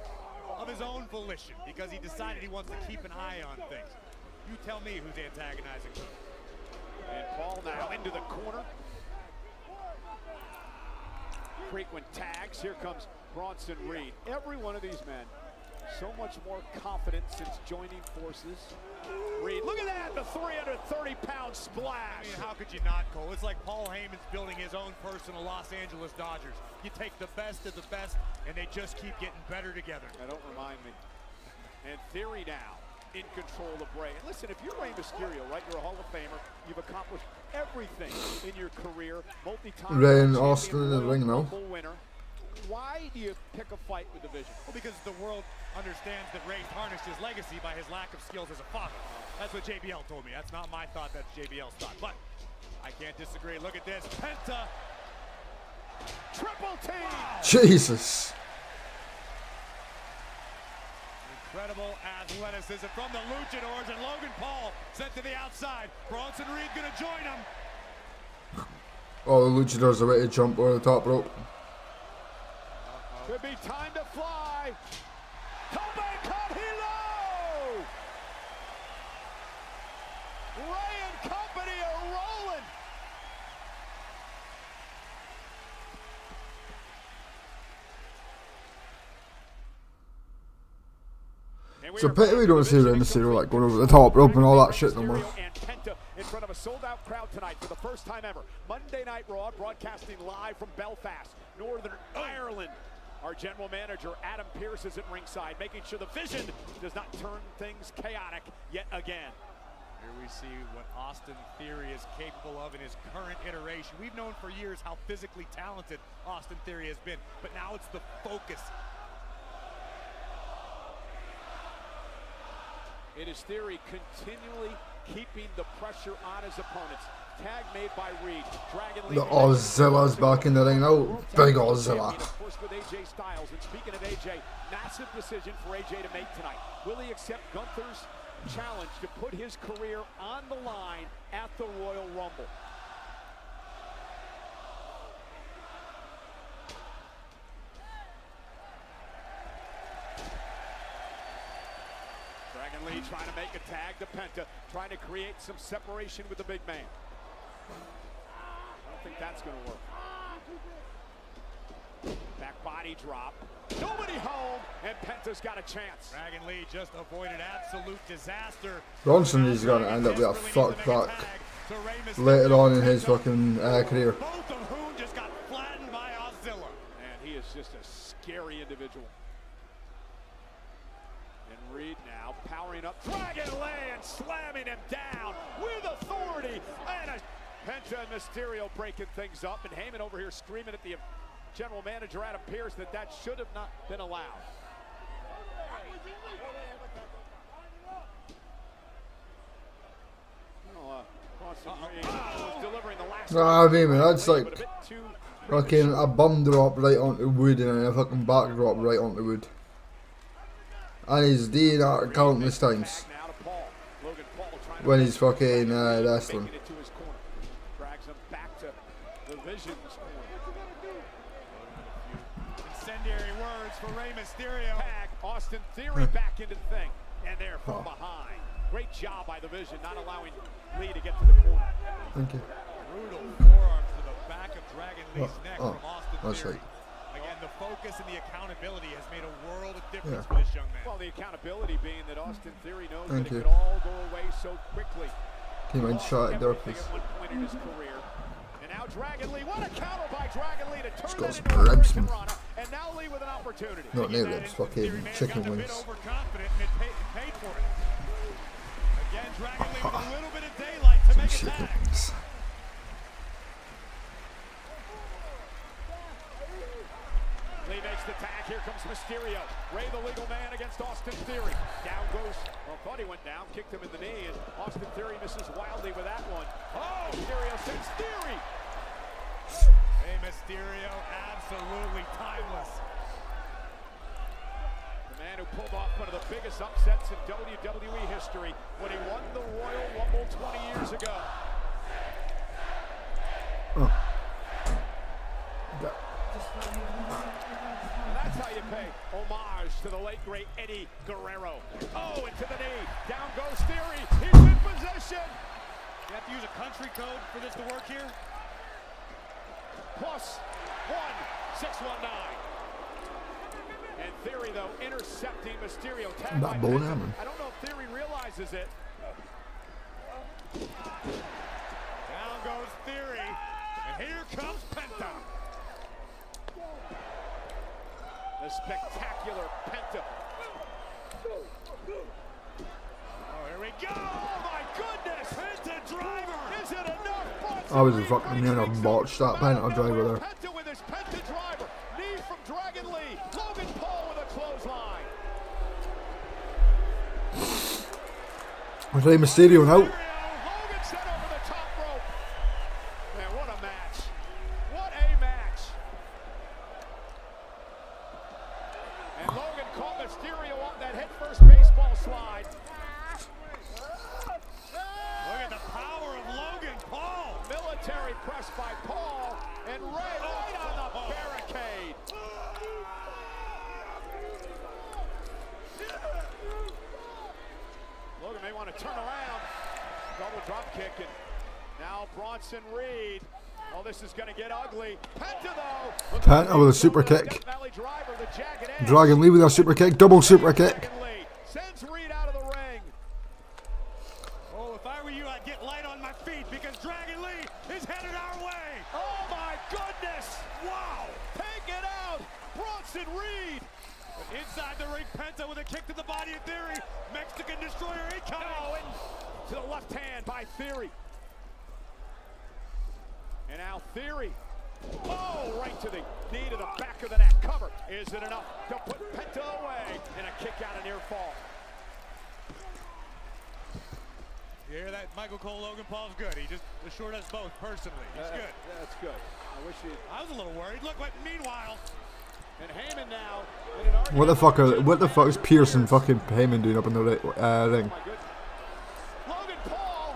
of his own volition because he decided he wants to keep an eye on things. You tell me who's antagonizing who. And Paul now into the corner. Frequent tags. Here comes Bronson Reed. Every one of these men, so much more confident since joining forces. Reed, look at that, the 330-pound splash. I mean, how could you not, Cole? It's like Paul Heyman's building his own personal Los Angeles Dodgers. You take the best of the best, and they just keep getting better together. Now, don't remind me. And Theory now in control of Rey. And listen, if you're Rey Mysterio, right, you're a Hall of Famer. You've accomplished everything in your career. Multi-time Rey and Austin in the ring now. Winner. Why do you pick a fight with the Vision? Well, because the world understands that Rey tarnished his legacy by his lack of skills as a father. That's what JBL told me. That's not my thought, that's JBL's thought. But I can't disagree. Look at this. Penta Triple team. Jesus. Incredible athleticism from the luchadors, and Logan Paul sent to the outside. Bronson Reed gonna join him. Oh, the luchadors are ready to jump over the top rope. Could be time to fly. Tope con hilo. Ray and company are rolling. So pity we don't see Rey Mysterio like going over the top rope and all that shit no more. And Penta in front of a sold-out crowd tonight for the first time ever. Monday Night Raw, broadcasting live from Belfast, Northern Ireland. Our general manager, Adam Pearce, is at ringside, making sure the Vision does not turn things chaotic yet again. Here we see what Austin Theory is capable of in his current iteration. We've known for years how physically talented Austin Theory has been, but now it's the focus. It is Theory continually keeping the pressure on his opponents. Tag made by Reed. Dragon Lee. The Ozzilla's back in the ring now. Big Ozzilla. Of course, with AJ Styles. And speaking of AJ, massive decision for AJ to make tonight. Will he accept Gunther's challenge to put his career on the line at the Royal Rumble? Dragon Lee trying to make a tag to Penta, trying to create some separation with the big man. I don't think that's going to work. Back body drop. Nobody home, and Penta's got a chance. Dragon Lee just avoided absolute disaster. Bronson is going to end up with a fuck back later on in his fucking career. Both of whom just got flattened by Ozzilla. And he is just a scary individual. And Reed now powering up. Dragon Lee and slamming him down with authority. And Penta and Mysterio breaking things up. And Heyman over here screaming at the general manager, Adam Pearce, that should have not been allowed. Nah, I mean, that's like fucking a bum drop right onto wood and then a fucking back drop right onto wood. And he's doing that countless times when he's fucking wrestling. Drags him back to the Vision's corner. Incendiary words for Rey Mysterio. Tag, Austin Theory back into the thing. And there from behind. Great job by the Vision, not allowing Lee to get to the corner. Thank you. Brutal forearms to the back of Dragon Lee's neck from Austin Theory. Right. Again, the focus and the accountability has made a world of difference for this young man. Well, the accountability being that Austin Theory knows Thank that you. it could all go away so quickly. Can you mind shot there, Everything please? at one point in his career. And now Dragon Lee, what a counter by Dragon Lee to turn got that some into a ribs, Hurricane man. Rana. And now Lee with an opportunity. Not nail ribs, fucking chicken Got a bit wings. overconfident and paid for it. Again, Dragon Lee with a little bit of daylight to make a Chicken tag. wings. Lee makes the tag. Here comes Mysterio. Ray the legal man against Austin Theory. Down goes, well, thought he went down, kicked him in the knee, and Austin Theory misses wildly with that one. Oh, Mysterio sends Theory. Hey, Mysterio, absolutely timeless. The man who pulled off one of the biggest upsets in WWE history when he won the Royal Rumble 20 years ago. That's how you pay homage to the late, great Eddie Guerrero. Oh, into the knee. Down goes Theory. He's in position. You have to use a country code for this to work here? +1, 619. And Theory, though, intercepting Mysterio. Tag by Penta. I don't know if Theory realizes it. Down goes Theory. And here comes Penta. The spectacular Penta. Oh, here we go. Oh, my goodness. Penta driver. Is it enough? I was a fucking near botched that Penta driver there. Penta with his Penta driver. Knee from Dragon Lee. Logan Paul with a clothesline. Rey Mysterio now. Hogan sent over the top rope. Man, what a match. What a match. slide. Look at the power of Logan Paul. Military press by Paul, and Ray right on the barricade. Logan may want to turn around. Double drop kick, and now Bronson Reed. Oh, this is going to get ugly. Penta, though. Penta with a super kick. Dragon Lee with a super kick. Double super kick. Sends Reed out of the ring. Oh, if I were you, I'd get light on my feet because Dragon Lee is headed our way. Oh, my goodness. Wow. Take it out. Bronson Reed. But inside the ring, Penta with a kick to the body of Theory. Mexican Destroyer incoming. Oh, and to the left hand by Theory. And now Theory. Oh, right to the knee to the back of the neck. Cover. Is it enough to put Penta away? And a kick out, a near fall. You hear that? Michael Cole, Logan Paul's good. He just assured us both personally. He's good. That's good. I wish he. I was a little worried. Look, what? Meanwhile, and Heyman now. In an What the fuck is Pearson fucking Heyman doing up in the ring? Oh Logan Paul.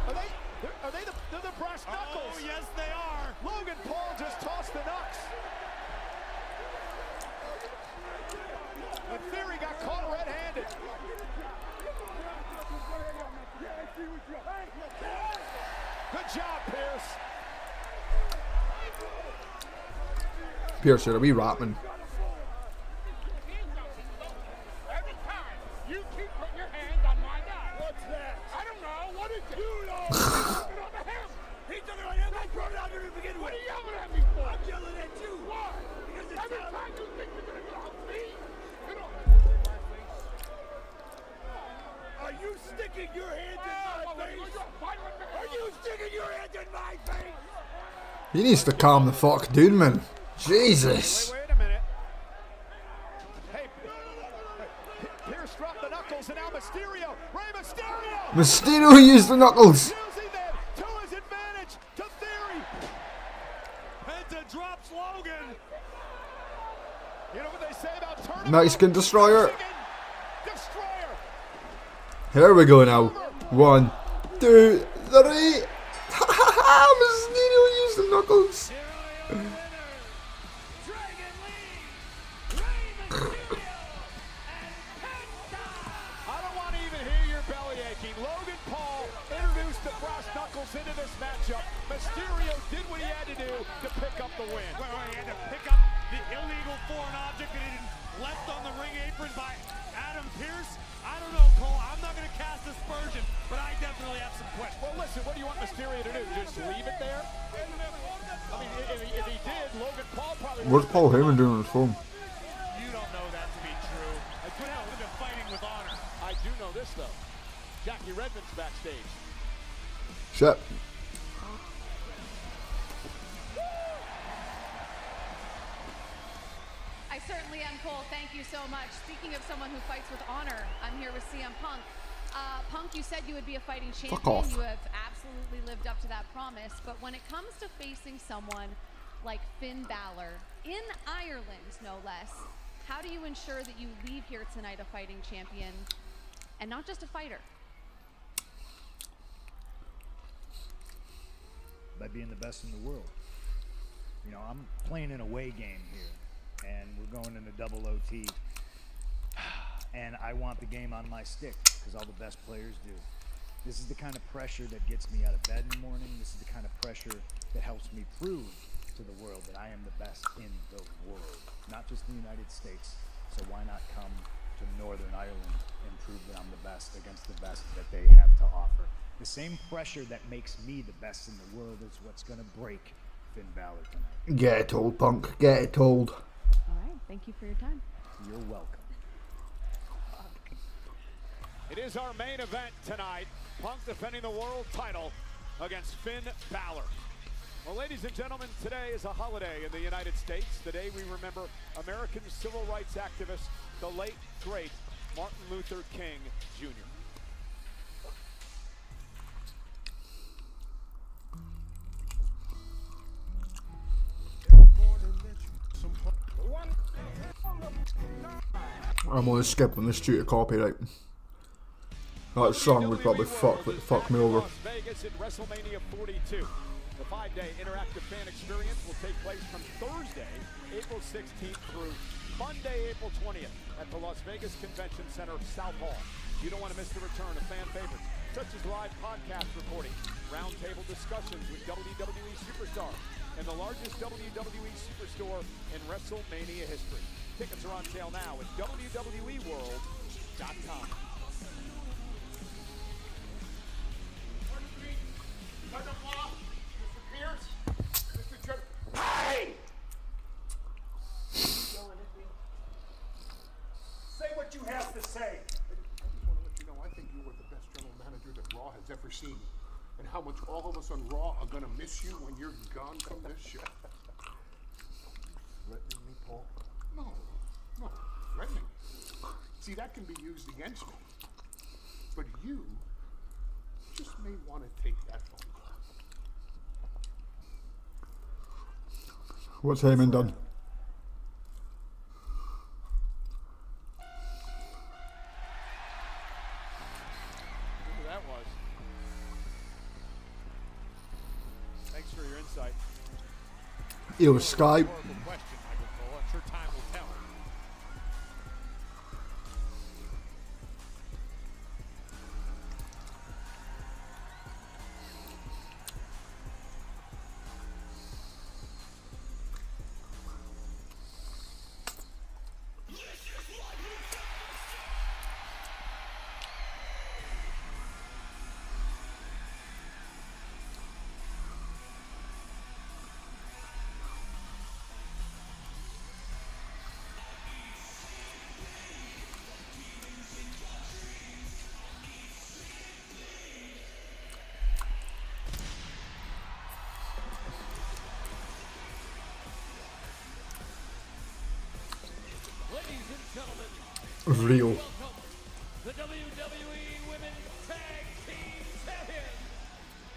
Are they the brass knuckles? Oh, yes, they are. Logan Paul just tossed the knucks. And Theory got caught red-handed. Good job, Pierce. Pierce, are we rapping? Every time you keep putting your hand on my guy. What's that? I don't know. What is it? You know. He took it on him. I brought it out there to begin with. What are you yelling at me for? I'm yelling at you. Why? Because every time you think you're going to go out me, you know. Are you sticking your hand in my face? Are you sticking your hand in my face? He needs to calm the fuck down, man. Jesus. Wait a minute. Hey, Pierce dropped the knuckles, and now Mysterio. Rey Mysterio. Mysterio used the knuckles. Using them to his advantage. To Theory. Penta drops Logan. You know what they say about tournament? Mexican Destroyer. Mexican Destroyer. Here we go now. 1, 2, 3. Mysterio used the knuckles. Into this matchup, Mysterio did what he had to do to pick up the win. He had to pick up the illegal foreign object that he left on the ring apron by Adam Pearce. I don't know, Cole. I'm not going to cast aspersion, but I definitely have some questions. Well, listen, what do you want Mysterio to do? Just leave it there? I mean, if he did, Logan Paul probably... What's Paul Heyman doing on his phone? You don't know that to be true. I could have been fighting with honor. I do know this, though. Jackie Redmond's backstage. Shit. I certainly am, Cole. Thank you so much. Speaking of someone who fights with honor, I'm here with CM Punk. Punk, you said you would be a fighting champion. Fuck off. You have absolutely lived up to that promise. But when it comes to facing someone like Finn Balor, in Ireland no less, how do you ensure that you leave here tonight a fighting champion and not just a fighter? By being the best in the world. You know, I'm playing an away game here, and we're going into double OT, and I want the game on my stick, because all the best players do. This is the kind of pressure that gets me out of bed in the morning. This is the kind of pressure that helps me prove to the world that I am the best in the world, not just the United States. So why not come to Northern Ireland and prove that I'm the best against the best that they have to offer? The same pressure that makes me the best in the world is what's going to break Finn Balor tonight. Get it told, Punk. Get it told. All right. Thank you for your time. You're welcome. It is our main event tonight. Punk defending the world title against Finn Balor. Well, ladies and gentlemen, today is a holiday in the United States. Today we remember American civil rights activist, the late, great Martin Luther King Jr. I'm only skipping this due to copyright. That song would probably fuck me over. Las Vegas at WrestleMania 42. The 5-day interactive fan experience will take place from Thursday, April 16th through Monday, April 20th at the Las Vegas Convention Center, South Hall. You don't want to miss the return of fan favorites, such as live podcast recording, roundtable discussions with WWE superstars, and the largest WWE superstore in WrestleMania history. Tickets are on sale now at www.worldwrestlingentertainment.com. Hey! Say what you have to say. I just want to let you know, I think you were the best general manager that Raw has ever seen. And how much all of us on Raw are going to miss you when you're gone from this show. Threatening me, Paul? No, threatening. See, that can be used against me. But you just may want to take that phone call. What's Heyman done? Who that was. Thanks for your insight. Yo, Skype. Question, Michael Cole. I'm sure time will tell. Ladies and gentlemen, Real. welcome the WWE Women's Tag Team Champions,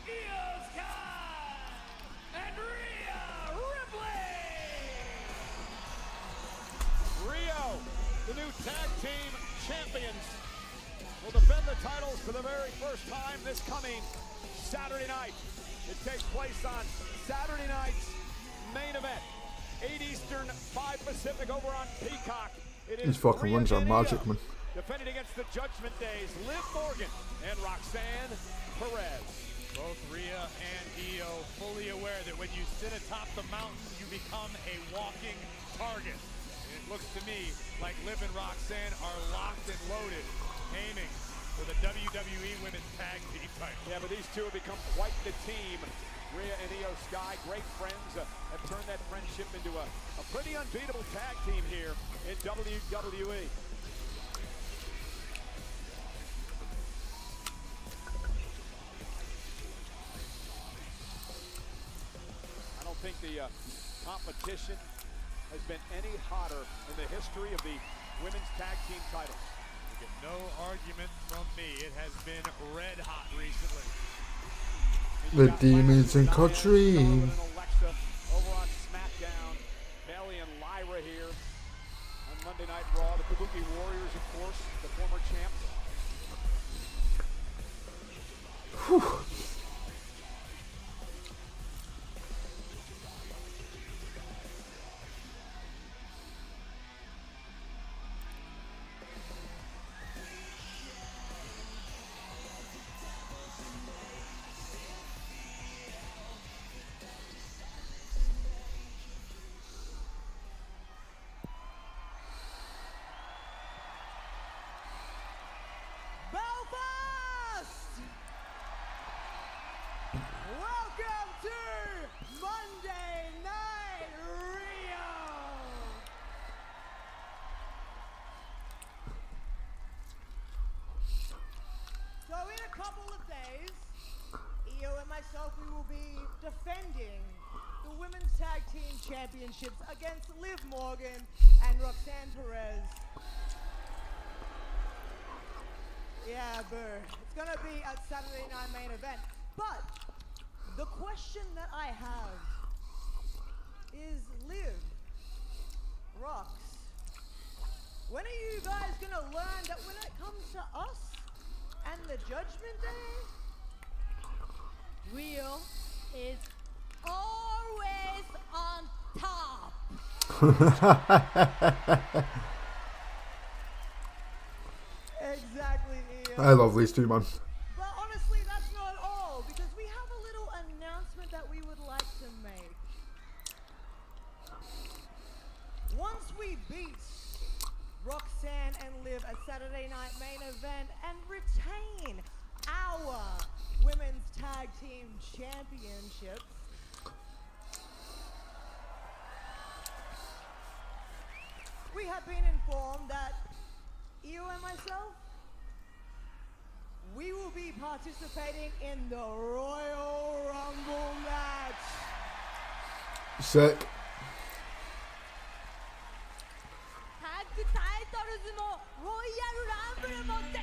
Io Sky and Rhea Ripley. Rio, the new tag team champions, will defend the titles for the very first time this coming Saturday night. It takes place on Saturday night's main event, 8 Eastern, 5 Pacific, over on Peacock. It is These fucking Rhea ones are and magic, Io man. defending against the Judgment Days, Liv Morgan and Roxanne Perez. Both Rhea and Io fully aware that when you sit atop the mountain, you become a walking target. And it looks to me like Liv and Roxanne are locked and loaded, aiming for the WWE Women's Tag Team title. Yeah, but these two have become quite the team. Rhea and Io Sky, great friends, have turned that friendship into a pretty unbeatable tag team here in WWE. I don't think the competition has been any hotter in the history of the women's tag team titles. You get no argument from me. It has been red hot recently. The demons in country. And Alexa over on SmackDown. Bayley and Lyra here on Monday Night Raw. The Kabuki Warriors, of course, the former champs. Whew. Belfast! Welcome to Monday Night Rio! So in a couple of days, Io and myself, we will be defending the Women's Tag Team Championships against Liv Morgan and Roxanne Perez. Yeah, Burr. It's gonna be a Saturday night main event. But the question that I have is, Liv, Rox, when are you guys gonna learn that when it comes to us and the Judgment Day, Rio is always on top. Exactly, Io. I love these two, man. But honestly, that's not all, because we have a little announcement that we would like to make. Once we beat Roxanne and Liv at Saturday Night Main Event and retain our Women's Tag Team Championships, we have been informed that Io and myself, we will be participating in the Royal Rumble match. Sick. 타그 타이틀즈 뭐 로이ヤル 럼블 못해.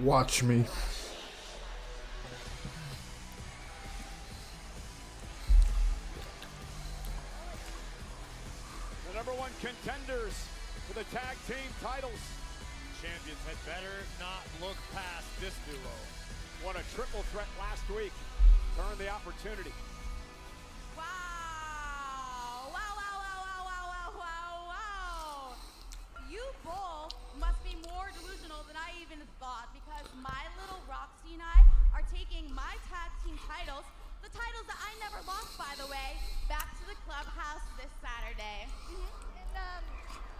Watch me. The number one contenders for the tag team titles. Champions had better not look past this duo. Won a triple threat last week. Turned the opportunity. Wow. Wow, wow, wow, wow, wow, wow, wow, wow. You both must be more delusional than I even thought, because my little Roxy and I are taking my tag team titles, the titles that I never lost, by the way, back to the clubhouse this Saturday. And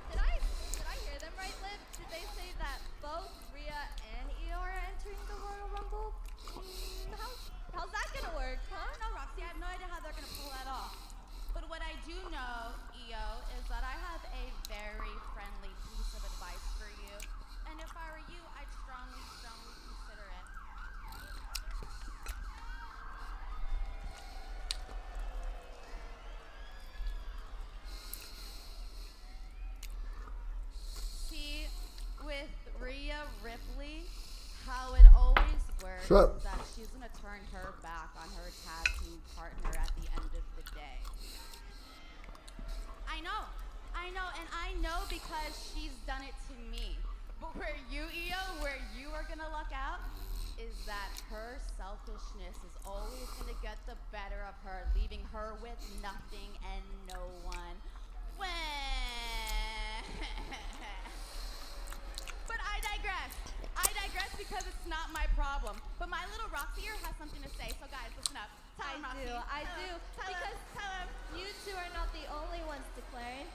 did I hear them right, Liv? Did they say that both Rhea and Io are entering the Royal Rumble? How's that gonna work, huh? No, Roxy, I have no idea how they're gonna pull that off. But what I do know, Io, is that I have a very friendly piece of advice for you. And if I were you, I'd strongly, strongly consider it. See, with Rhea Ripley, how it always works Shut up. is that she's gonna turn her back on her tag team partner at the end of the day. I know, and I know because she's done it to me. But where you, Io, where you are gonna luck out is that her selfishness is always gonna get the better of her, leaving her with nothing and no one. But I digress because it's not my problem. But my little Roxy here has something to say, so guys, listen up. Tell him, Roxy. I do. Because you two are not the only ones declaring.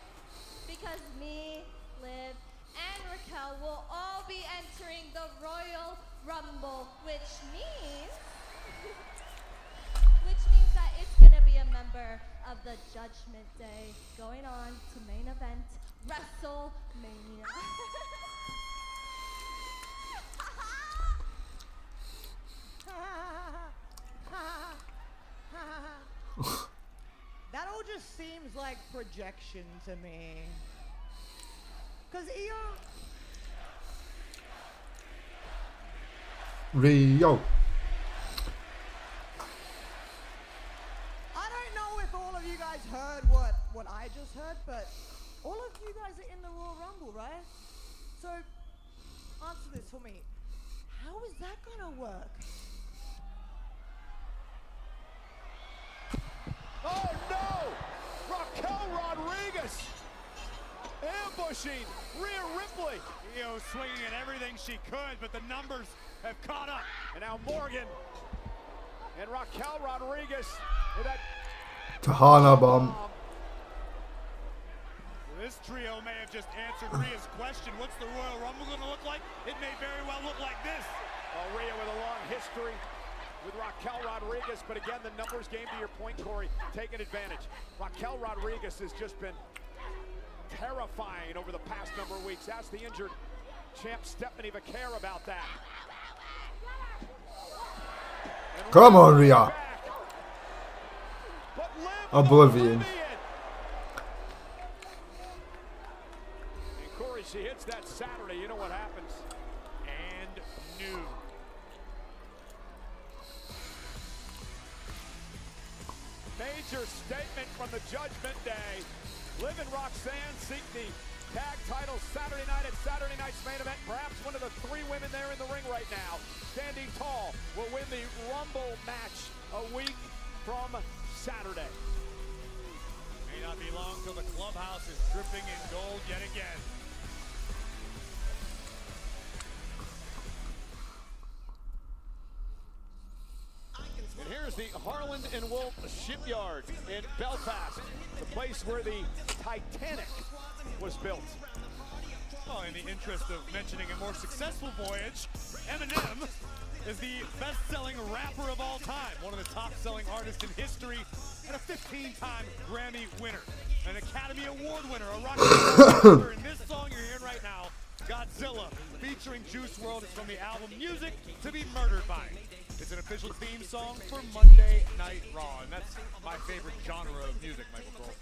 Because me, Liv, and Raquel will all be entering the Royal Rumble, which means that it's gonna be a member of the Judgment Day going on to main event WrestleMania. That all just seems like projection to me. Cause Io, Rio. I don't know if all of you guys heard what I just heard, but all of you guys are in the Royal Rumble, right? So answer this for me. How is that gonna work? Oh no! Raquel Rodriguez ambushing Rhea Ripley. Io swinging at everything she could, but the numbers have caught up. And now Morgan and Raquel Rodriguez with that Tahana bomb. This trio may have just answered Rhea's question. What's the Royal Rumble going to look like? It may very well look like this. Well, Rhea with a long history with Raquel Rodriguez, but again, the numbers game, to your point, Corey, taking advantage. Raquel Rodriguez has just been terrifying over the past number of weeks. Ask the injured champ Stephanie Vaquer about that. And Come on, Rhea. back. But Liv with Oblivion. And Corey, she hits that Saturday. You know what happens. And new. Major statement from the Judgment Day. Liv and Roxanne seek the tag titles Saturday night at Saturday night's main event. Perhaps one of the 3 women there in the ring right now, standing tall, will win the Rumble match a week from Saturday. May not be long till the clubhouse is dripping in gold yet again. And here's the Harland and Wolff Shipyard in Belfast, the place where the Titanic was built. Well, in the interest of mentioning a more successful voyage, Eminem is the best-selling rapper of all time, one of the top-selling artists in history, and a 15-time Grammy winner, an Academy Award winner, a rock star. In this song you're hearing right now, Godzilla, featuring Juice WRLD. It's from the album Music to be Murdered By. It's an official theme song for Monday Night Raw, and that's my favorite genre of music, Michael Cole.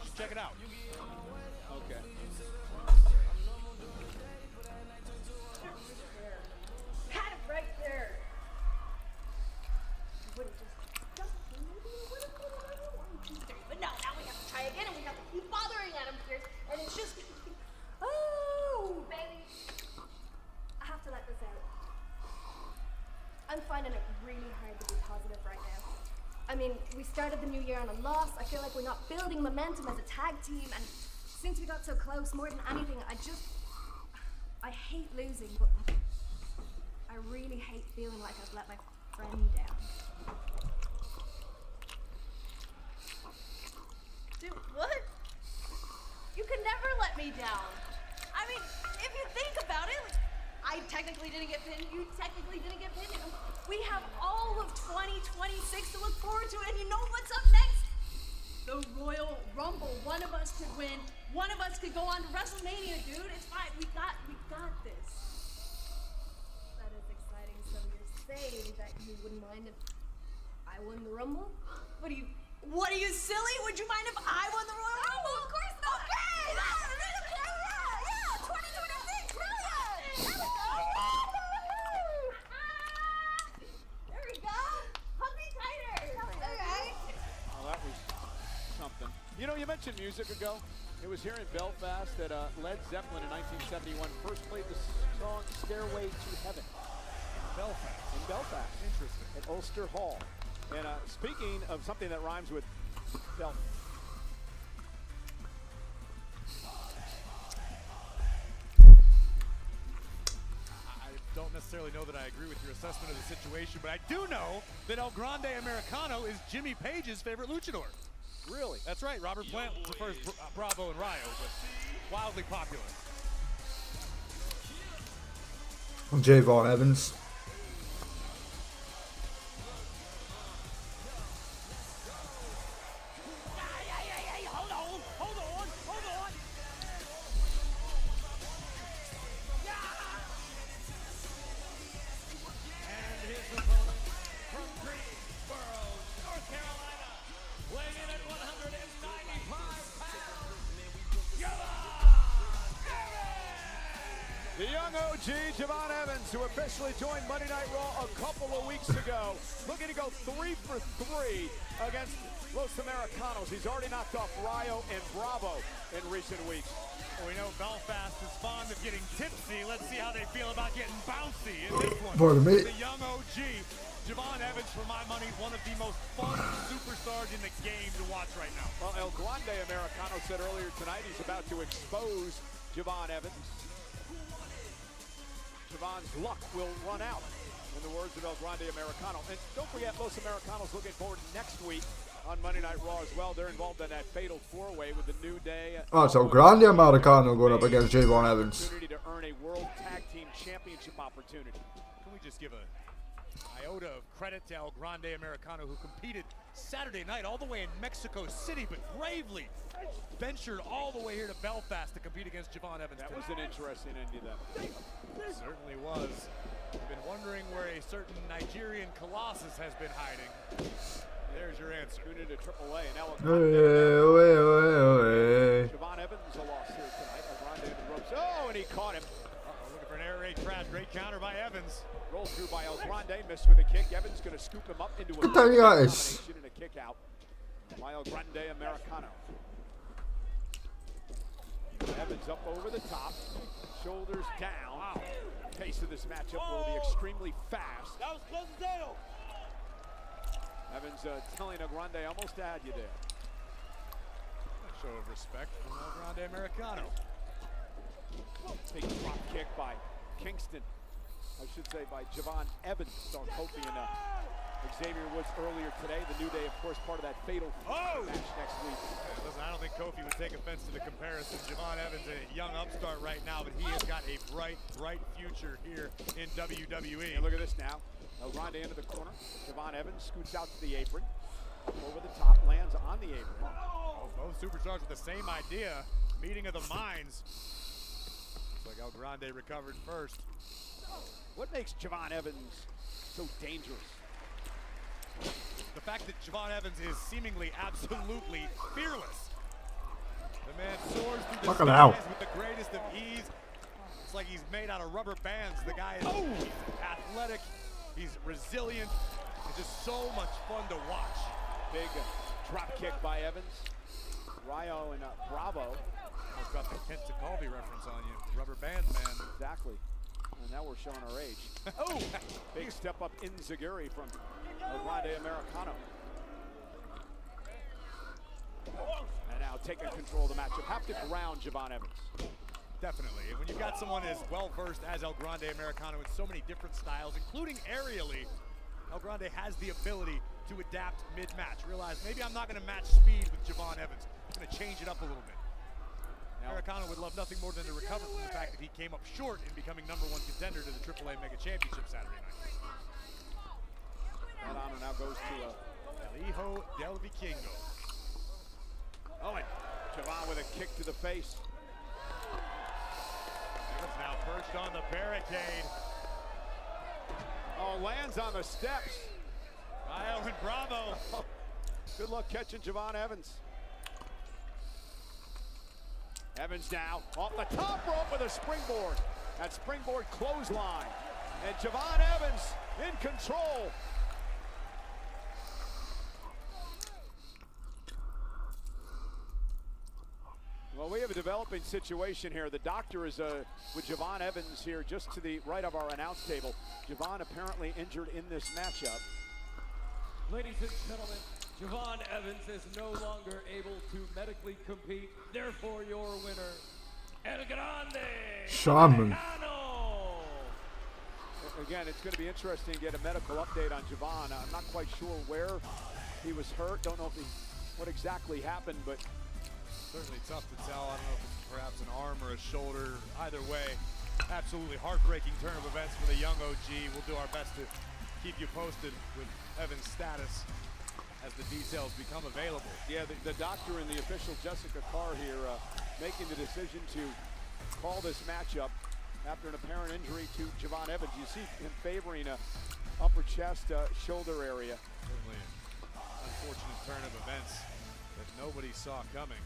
Just check it out. Okay. Had it right there. But no, now we have to try again, and we have to keep bothering Adam Pearce, and it's just, oh, baby. I have to let this out. I'm finding it really hard to be positive right now. I mean, we started the new year on a loss. I feel like we're not building momentum as a tag team, and since we got so close, more than anything, I hate losing, but I really hate feeling like I've let my friend down. Dude, what? You can never let me down. I mean, if you think about it, like, I technically didn't get pinned, you technically didn't get pinned. We have all of 2026 to look forward to, and you know what's up next? The Royal Rumble. One of us could win. One of us could go on to WrestleMania, dude. It's fine. We got this. That is exciting. So you're saying that you wouldn't mind if I won the Rumble? What are you silly? Would you mind if I won the Royal Rumble? Of course not. Okay. Yeah. 2026. Brilliant. There we go. Hug me tighter. All right. Well, that was something. You know, you mentioned music ago. It was here in Belfast that Led Zeppelin in 1971 first played the song Stairway to Heaven. Belfast. In Belfast. Interesting. At Ulster Hall. And speaking of something that rhymes with Belfast. I don't necessarily know that I agree with your assessment of the situation, but I do know that El Grande Americano is Jimmy Page's favorite luchador. Really? That's right. Robert Plant prefers Bravo and Rayo, but wildly popular. Javon Evans. The young OG, Javon Evans, who officially joined Monday Night Raw a couple of weeks ago, looking to go 3 for 3 against Los Americanos. He's already knocked off Rayo and Bravo in recent weeks. Well, we know Belfast is fond of getting tipsy. Let's see how they feel about getting bouncy in this one. Pardon me. The young OG, Javon Evans, for my money, one of the most fun superstars in the game to watch right now. Well, El Grande Americano said earlier tonight he's about to expose Javon Evans. Javon's luck will run out, in the words of El Grande Americano. And don't forget, Los Americanos looking forward next week on Monday Night Raw as well. They're involved in that fatal four-way with the New Day. Oh, so Grande Americano going up against Javon Evans. Opportunity to earn a World Tag Team Championship opportunity. Can we just give a iota of credit to El Grande Americano, who competed Saturday night all the way in Mexico City, but bravely ventured all the way here to Belfast to compete against Javon Evans. That was an interesting ending then. It certainly was. I've been wondering where a certain Nigerian colossus has been hiding. There's your answer. Tune into AAA and now Javon Evans a loss here tonight. El Grande in the ropes. Oh, and he caught him. Looking for an air raid crash. Great counter by Evans. Rolled through by El Grande, missed with a kick. Evans going to scoop him up into a guys. combination and a kick out by El Grande Americano. Evans up over the top, shoulders down. Wow. Pace of this matchup will be extremely fast. That was close as hell. Evans telling El Grande, almost had you there. A show of respect from El Grande Americano. Big drop kick by Kingston. I should say by Javon Evans. Saw Kofi and Xavier Woods earlier today. The New Day, of course, part of that fatal match next week. Listen, I don't think Kofi would take offense to the comparison. Javon Evans, a young upstart right now, but he has got a bright, bright future here in WWE. And look at this now. El Grande into the corner. Javon Evans scoots out to the apron. Over the top, lands on the apron. Oh, both superstars with the same idea. Meeting of the minds. Looks like El Grande recovered first. What makes Javon Evans so dangerous? The fact that Javon Evans is seemingly absolutely fearless. The man soars through the skies with the greatest of ease. It's like he's made out of rubber bands. The guy is athletic, he's resilient, and just so much fun to watch. Big drop kick by Evans. Ryo and Bravo. I've got the Kent Colby reference on you. The rubber bands, man. Exactly. And now we're showing our age. Oh! Big step up in Zaguri from El Grande Americano. And now taking control of the matchup. Have to ground Javon Evans. Definitely. And when you've got someone as well-versed as El Grande Americano in so many different styles, including aerially, El Grande has the ability to adapt mid-match. Realize maybe I'm not going to match speed with Javon Evans. I'm going to change it up a little bit. Americano would love nothing more than to recover from the fact that he came up short in becoming #1 contender to the AAA Mega Championship Saturday night. That honor now goes to El Hijo del Vikingo. Oh, and Javon with a kick to the face. Evans now perched on the barricade. Oh, lands on the steps. Ryo and Bravo. Good luck catching Javon Evans. Evans now off the top rope with a springboard. That springboard clothesline. And Javon Evans in control. Well, we have a developing situation here. The doctor is with Javon Evans here just to the right of our announce table. Javon apparently injured in this matchup. Ladies and gentlemen, Javon Evans is no longer able to medically compete. Therefore, your winner, El Grande Shaman. Again, it's going to be interesting to get a medical update on Javon. I'm not quite sure where he was hurt. Don't know what exactly happened, but certainly tough to tell. I don't know if it's perhaps an arm or a shoulder. Either way, absolutely heartbreaking turn of events for the young OG. We'll do our best to keep you posted with Evans' status as the details become available. Yeah, the doctor and the official Jessica Carr here making the decision to call this matchup after an apparent injury to Javon Evans. You see him favoring upper chest, shoulder area. Certainly an unfortunate turn of events that nobody saw coming.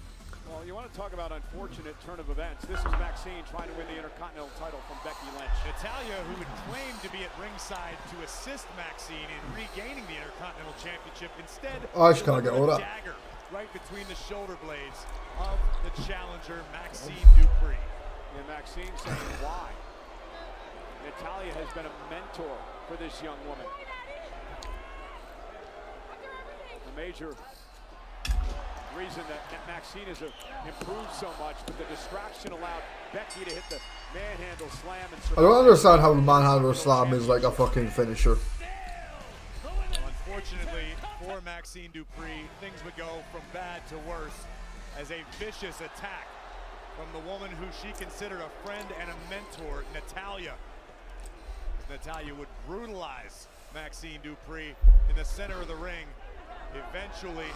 Well, you want to talk about unfortunate turn of events. This is Maxine trying to win the Intercontinental title from Becky Lynch. Natalya, who would claim to be at ringside to assist Maxine in regaining the Intercontinental Championship, instead I just can't get all that. Dagger right between the shoulder blades of the challenger, Maxine Dupree. And Maxine saying why. Natalya has been a mentor for this young woman. A major reason that Maxine has improved so much, but the distraction allowed Becky to hit the manhandle slam. And I don't understand how the manhandle slam is like a fucking finisher. Well, unfortunately for Maxine Dupree, things would go from bad to worse as a vicious attack from the woman who she considered a friend and a mentor, Natalya. Natalya would brutalize Maxine Dupree in the center of the ring, eventually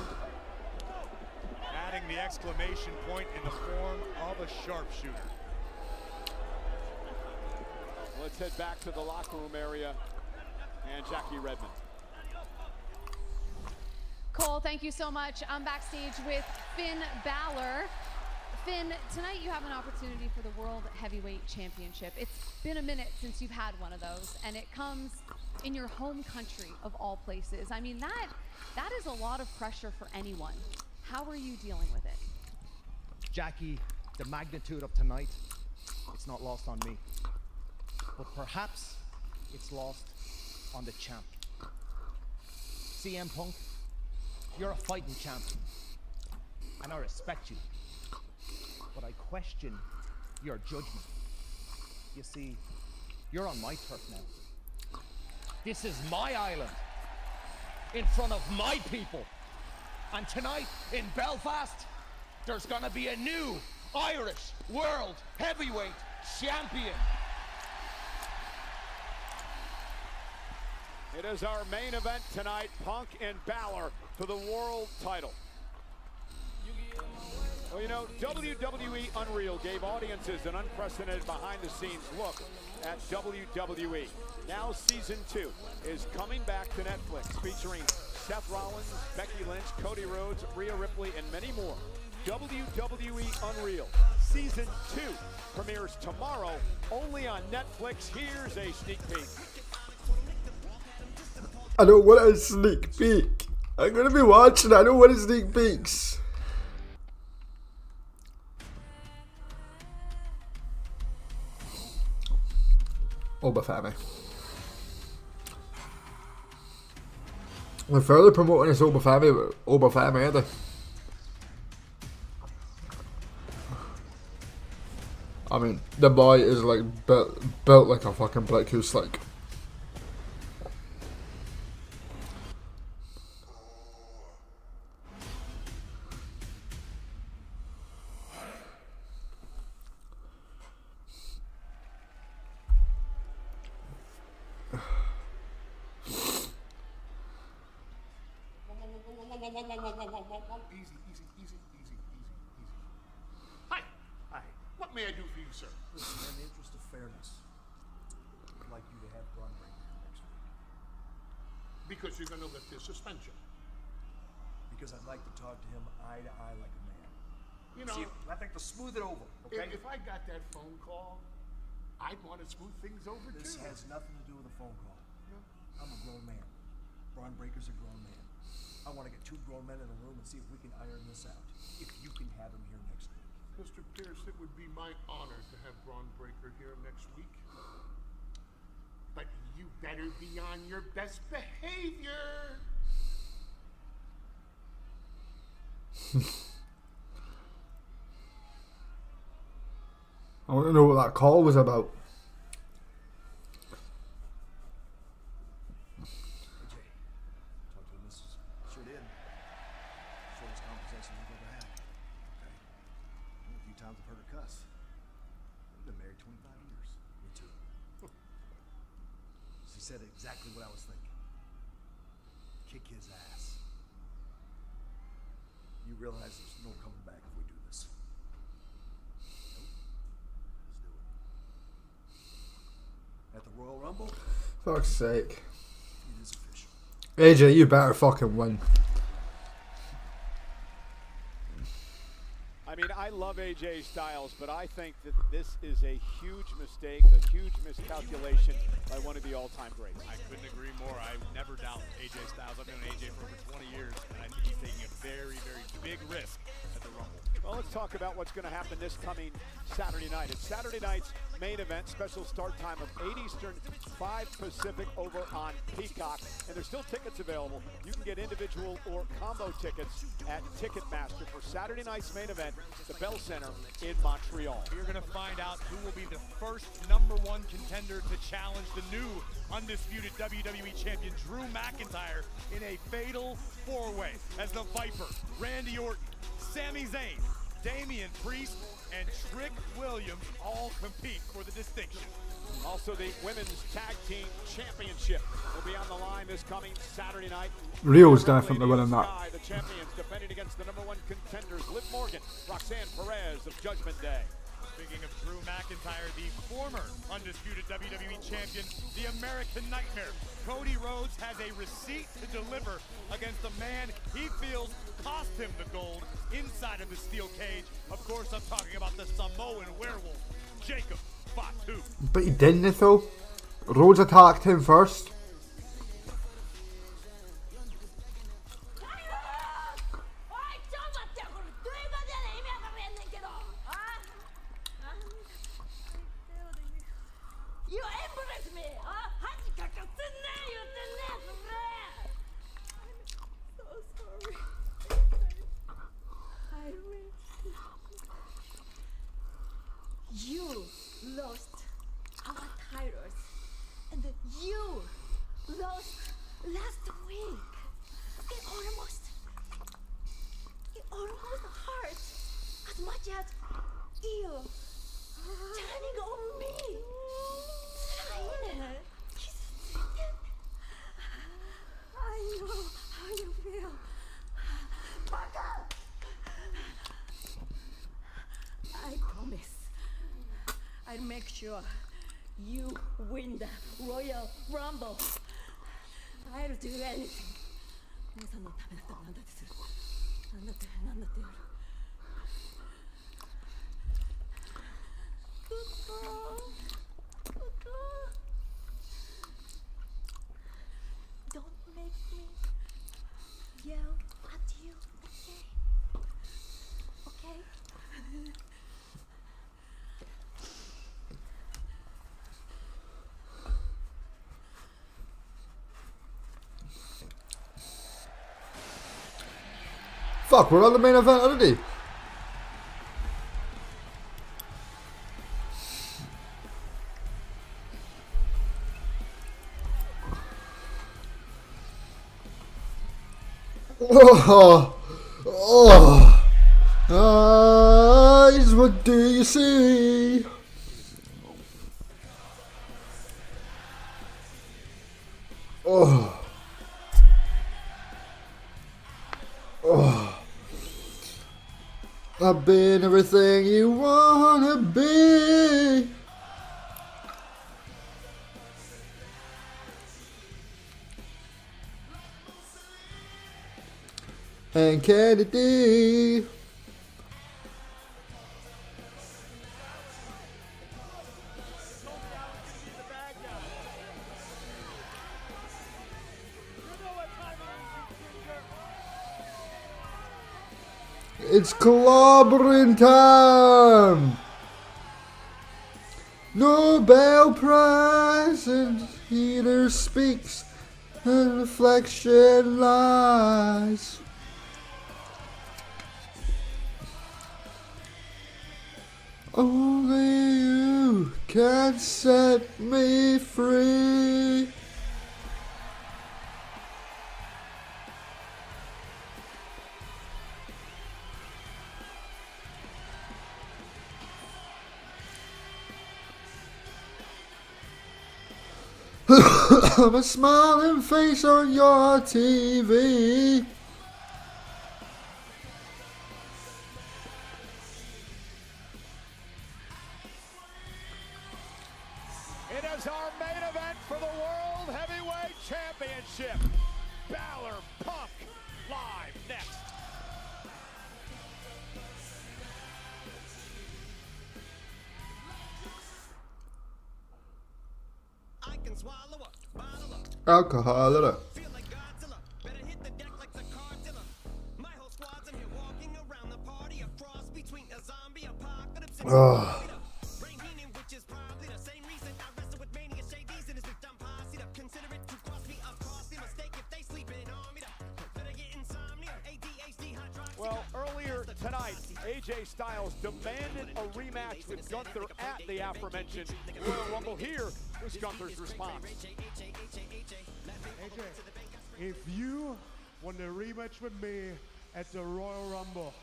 adding the exclamation point in the form of a sharpshooter. Let's head back to the locker room area and Jackie Redmond. Cole, thank you so much. I'm backstage with Finn Balor. Finn, tonight you have an opportunity for the World Heavyweight Championship. It's been a minute since you've had one of those, and it comes in your home country of all places. I mean, that is a lot of pressure for anyone. How are you dealing with it? Jackie, the magnitude of tonight, it's not lost on me. But perhaps it's lost on the champ. CM Punk, you're a fighting champion, and I respect you. But I question your judgment. You see, you're on my turf now. This is my island, in front of my people. And tonight, in Belfast, there's gonna be a new Irish World Heavyweight Champion. It is our main event tonight, Punk and Balor for the world title. Well, you know, WWE Unreal gave audiences an unprecedented behind-the-scenes look at WWE. Now Season 2 is coming back to Netflix, featuring Seth Rollins, Becky Lynch, Cody Rhodes, Rhea Ripley, and many more. WWE Unreal Season 2 premieres tomorrow, only on Netflix. Here's a sneak peek. I don't want a sneak peek. I'm gonna be watching. I don't want a sneak peeks. Obafemi. They're further promoting this Obafemi, aren't they? I mean, the boy is like built like a fucking brick who's like. Easy. Hi. What may I do for you, sir? Listen, in the interest of fairness, I'd like you to have Braun Breaker next week. Because you're going to lift his suspension. Because I'd like to talk to him eye to eye like a man. You know, see, I'd like to smooth it over, okay? If I got that phone call, I'd want to smooth things over This too. has nothing to do with a phone call. I'm a grown man. Braun Breaker's a grown man. I want to get two grown men in a room and see if we can iron this out. If you can have him here next week. Mr. Pierce, it would be my honor to have Braun Breaker here next week. But you better be on your best behavior. I want to know what that call was about. Talk to Mrs. Sure did. Shortest conversation we've ever had. Okay. A few times I've heard her cuss. We've been married 25 years. Me too. She said exactly what I was thinking. Kick his ass. You realize there's no coming back if we do this. At the Royal Rumble, Fuck's sake. it is official. AJ, you better fucking win. I mean, I love AJ Styles, but I think that this is a huge mistake, a huge miscalculation by one of the all-time greats. I couldn't agree more. I never doubt AJ Styles. I've known AJ for over 20 years, and I think he's taking a very, very big risk at the Rumble. Well, let's talk about what's going to happen this coming Saturday night. It's Saturday night's main event, special start time of 8 Eastern, 5 Pacific over on Peacock. And there's still tickets available. You can get individual or combo tickets at Ticketmaster for Saturday night's main event, the Bell Center in Montreal. You're going to find out who will be the first #1 contender to challenge the new undisputed WWE champion Drew McIntyre in a fatal four-way as the Viper, Randy Orton, Sami Zayn, Damian Priest, and Trick Williams all compete for the distinction. Also, the Women's Tag Team Championship will be on the line this coming Saturday night. Rio's definitely winning that. The champions defending against the #1 contenders, Liv Morgan, Roxanne Perez of Judgment Day. Speaking of Drew McIntyre, the former undisputed WWE champion, the American Nightmare, Cody Rhodes has a receipt to deliver against the man he feels cost him the gold inside of the steel cage. Of course, I'm talking about the Samoan werewolf, Jacob Fatu. But he didn't though. Rhodes attacked him first. weak. It almost hurts as much as you turning on me. I know how you feel. Baka! I promise I'll make sure you win the Royal Rumble. I'll do anything. 皆さんのためだったら何だってする。何だってやる。Don't make me yell at you, okay? Okay? Fuck, we're on the main event already. Eyes, what do you see? I've been everything you wanna be. And Kennedy. It's clobbering time. Nobel Prize and healer speaks and reflection lies. Only you can set me free. I'm a smiling face on your TV. It is our main event for the World Heavyweight Championship. Balor, Punk, live next. I can swallow up, bottle up. Alcohol, it up. Feel like Godzilla. Better hit the deck like the Cardzilla. My whole squad's in here walking around the party. A cross between a zombie apocalypse and Rain meaning, which is probably the same reason I wrestle with mania shades and it's dumb posse. Consider it to cross me a costly mistake if they sleeping on me. Better get insomnia, ADHD, hydroxy. Well, earlier tonight, AJ Styles demanded a rematch with Gunther at the aforementioned Royal Rumble. Here was Gunther's response. AJ, if you want a rematch with me at the Royal Rumble,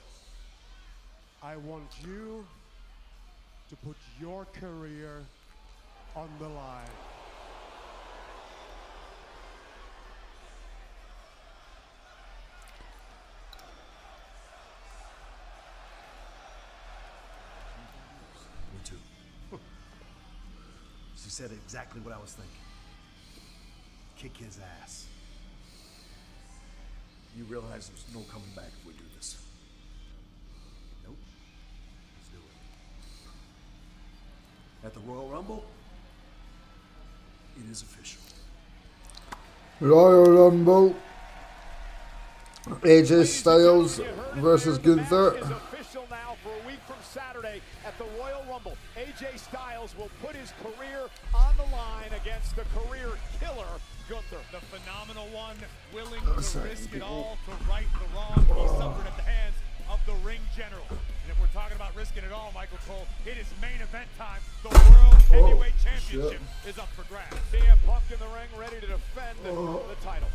I want you to put your career on the line. Me too. She said exactly what I was thinking. Kick his ass. You realize there's no coming back if we do this. Nope. Let's do it. At the Royal Rumble, it is official. Royal Rumble. AJ Styles versus Gunther. Is official now for a week from Saturday at the Royal Rumble. AJ Styles will put his career on the line against the career killer Gunther. The phenomenal one, willing to risk it all to right the wrong he suffered at the hands of the ring general. And if we're talking about risking it all, Michael Cole, it is main event time. The World Heavyweight Championship is up for grabs. CM Punk in the ring, ready to defend the title.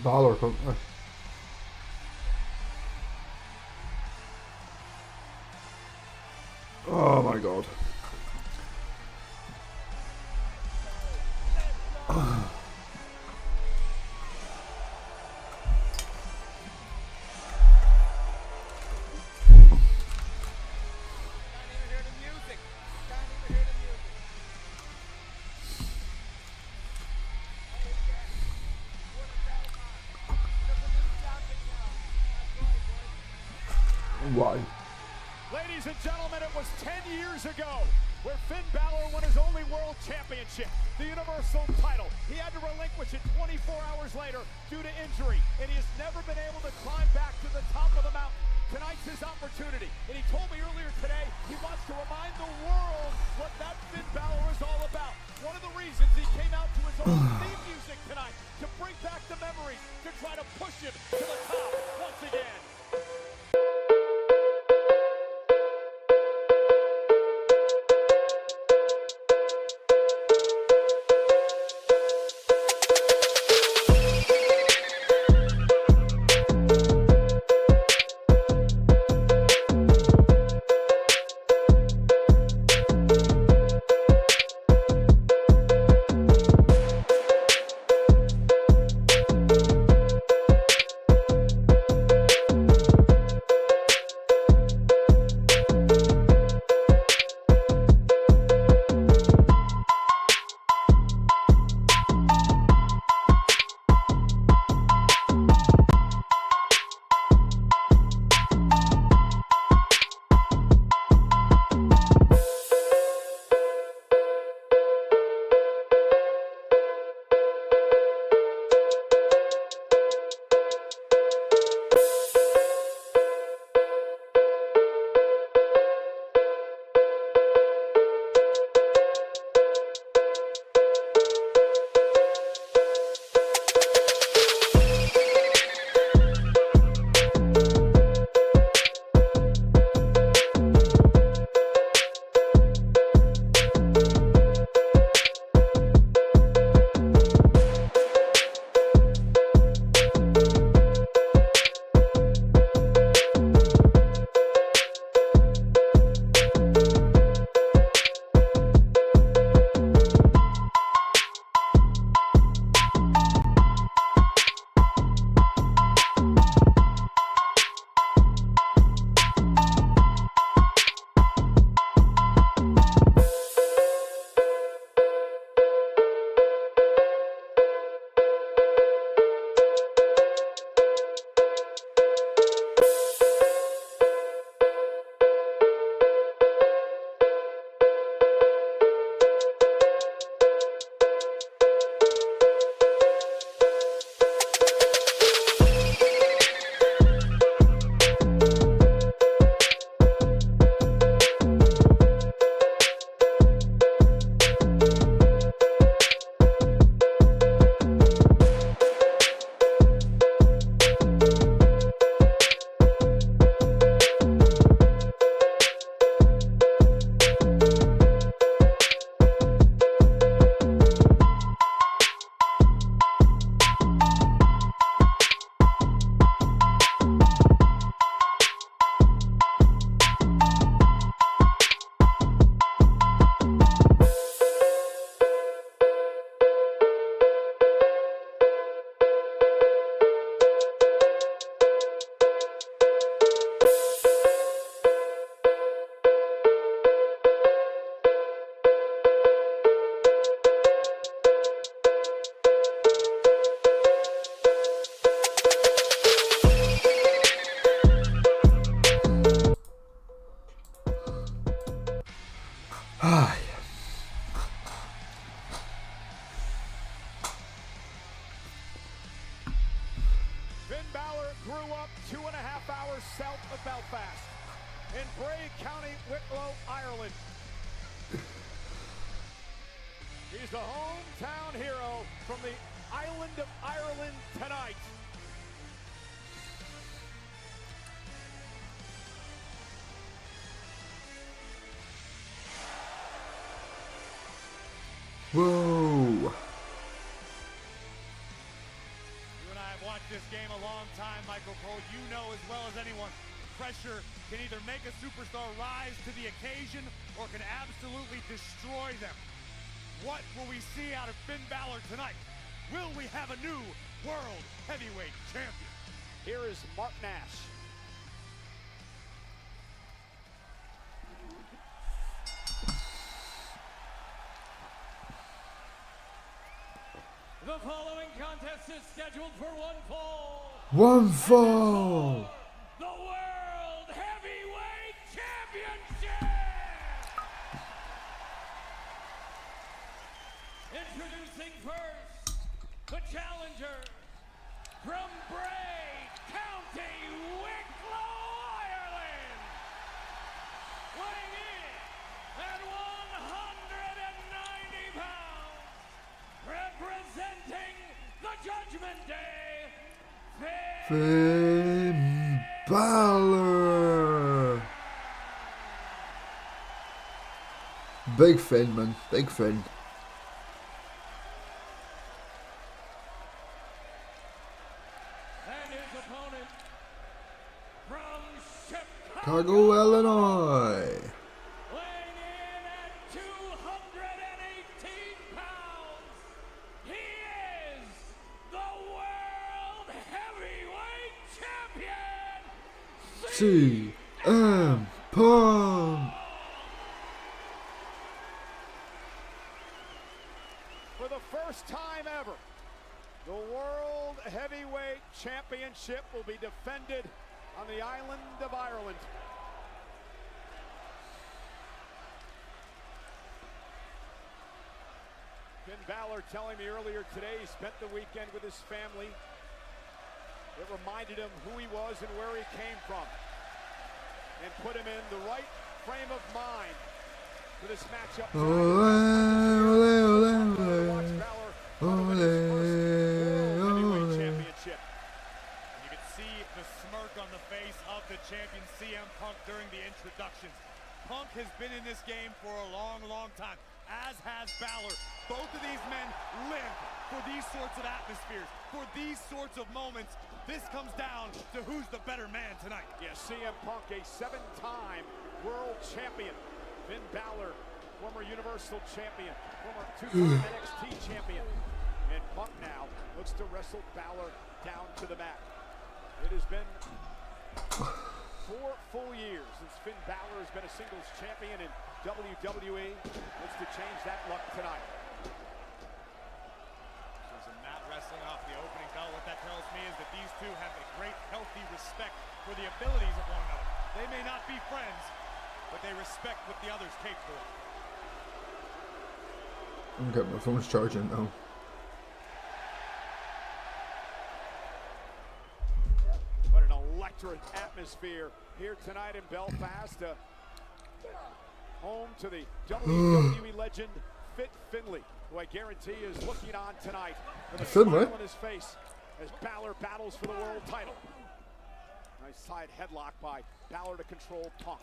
Balor. Oh my god. Why? Ladies and gentlemen, it was 10 years ago where Finn Balor won his only world championship, the Universal title. He had to relinquish it 24 hours later due to injury, and he has never been able to climb back to the top of the mountain. Tonight's his opportunity, and he told me earlier today he wants to remind the world what that Finn Balor is all about. One of the reasons he came out to his own theme music tonight, to bring back the memories, to try to push him to the top once again. grew up 2.5 hours south of Belfast in Bray County, Wicklow, Ireland. He's the hometown hero from the island of Ireland tonight. Whoa. You and I have watched this game a long time, Michael Cole. You know as well as anyone, pressure can either make a superstar rise to the occasion or can absolutely destroy them. What will we see out of Finn Balor tonight? Will we have a new World Heavyweight Champion? Here is Mark Nash. The following contest is scheduled for one fall. One fall. The World Heavyweight Championship! Introducing first, the challenger from Bray County, Wicklow, Ireland. Weighing in at 190 pounds, representing the Judgment Day, Finn Balor. Big Finn, man. Big Finn. and his opponent from Chicago, Illinois. weighing in at 218 pounds, he is the World Heavyweight Champion, CM Punk. For the first time ever, the World Heavyweight Championship will be defended on the island of Ireland. Finn Balor telling me earlier today he spent the weekend with his family. It reminded him who he was and where he came from, and put him in the right frame of mind for this matchup. Championship. You can see the smirk on the face of the champion CM Punk during the introductions. Punk has been in this game for a long, long time, as has Balor. Both of these men live for these sorts of atmospheres, for these sorts of moments. This comes down to who's the better man tonight. Yes, CM Punk, a 7-time world champion. Finn Balor, former Universal Champion, former 2-time NXT champion. And Punk now looks to wrestle Balor down to the mat. It has been 4 full years since Finn Balor has been a singles champion in WWE. Looks to change that luck tonight. There's a mat wrestling off the opening bell. What that tells me is that these two have a great, healthy respect for the abilities of one another. They may not be friends, but they respect what the other's capable of. Okay, my phone's charging now. What an electric atmosphere here tonight in Belfast. Home to the WWE legend Fit Finlay, who I guarantee is looking on tonight with a smile on his face as Balor battles for the world title. Nice side headlock by Balor to control Punk.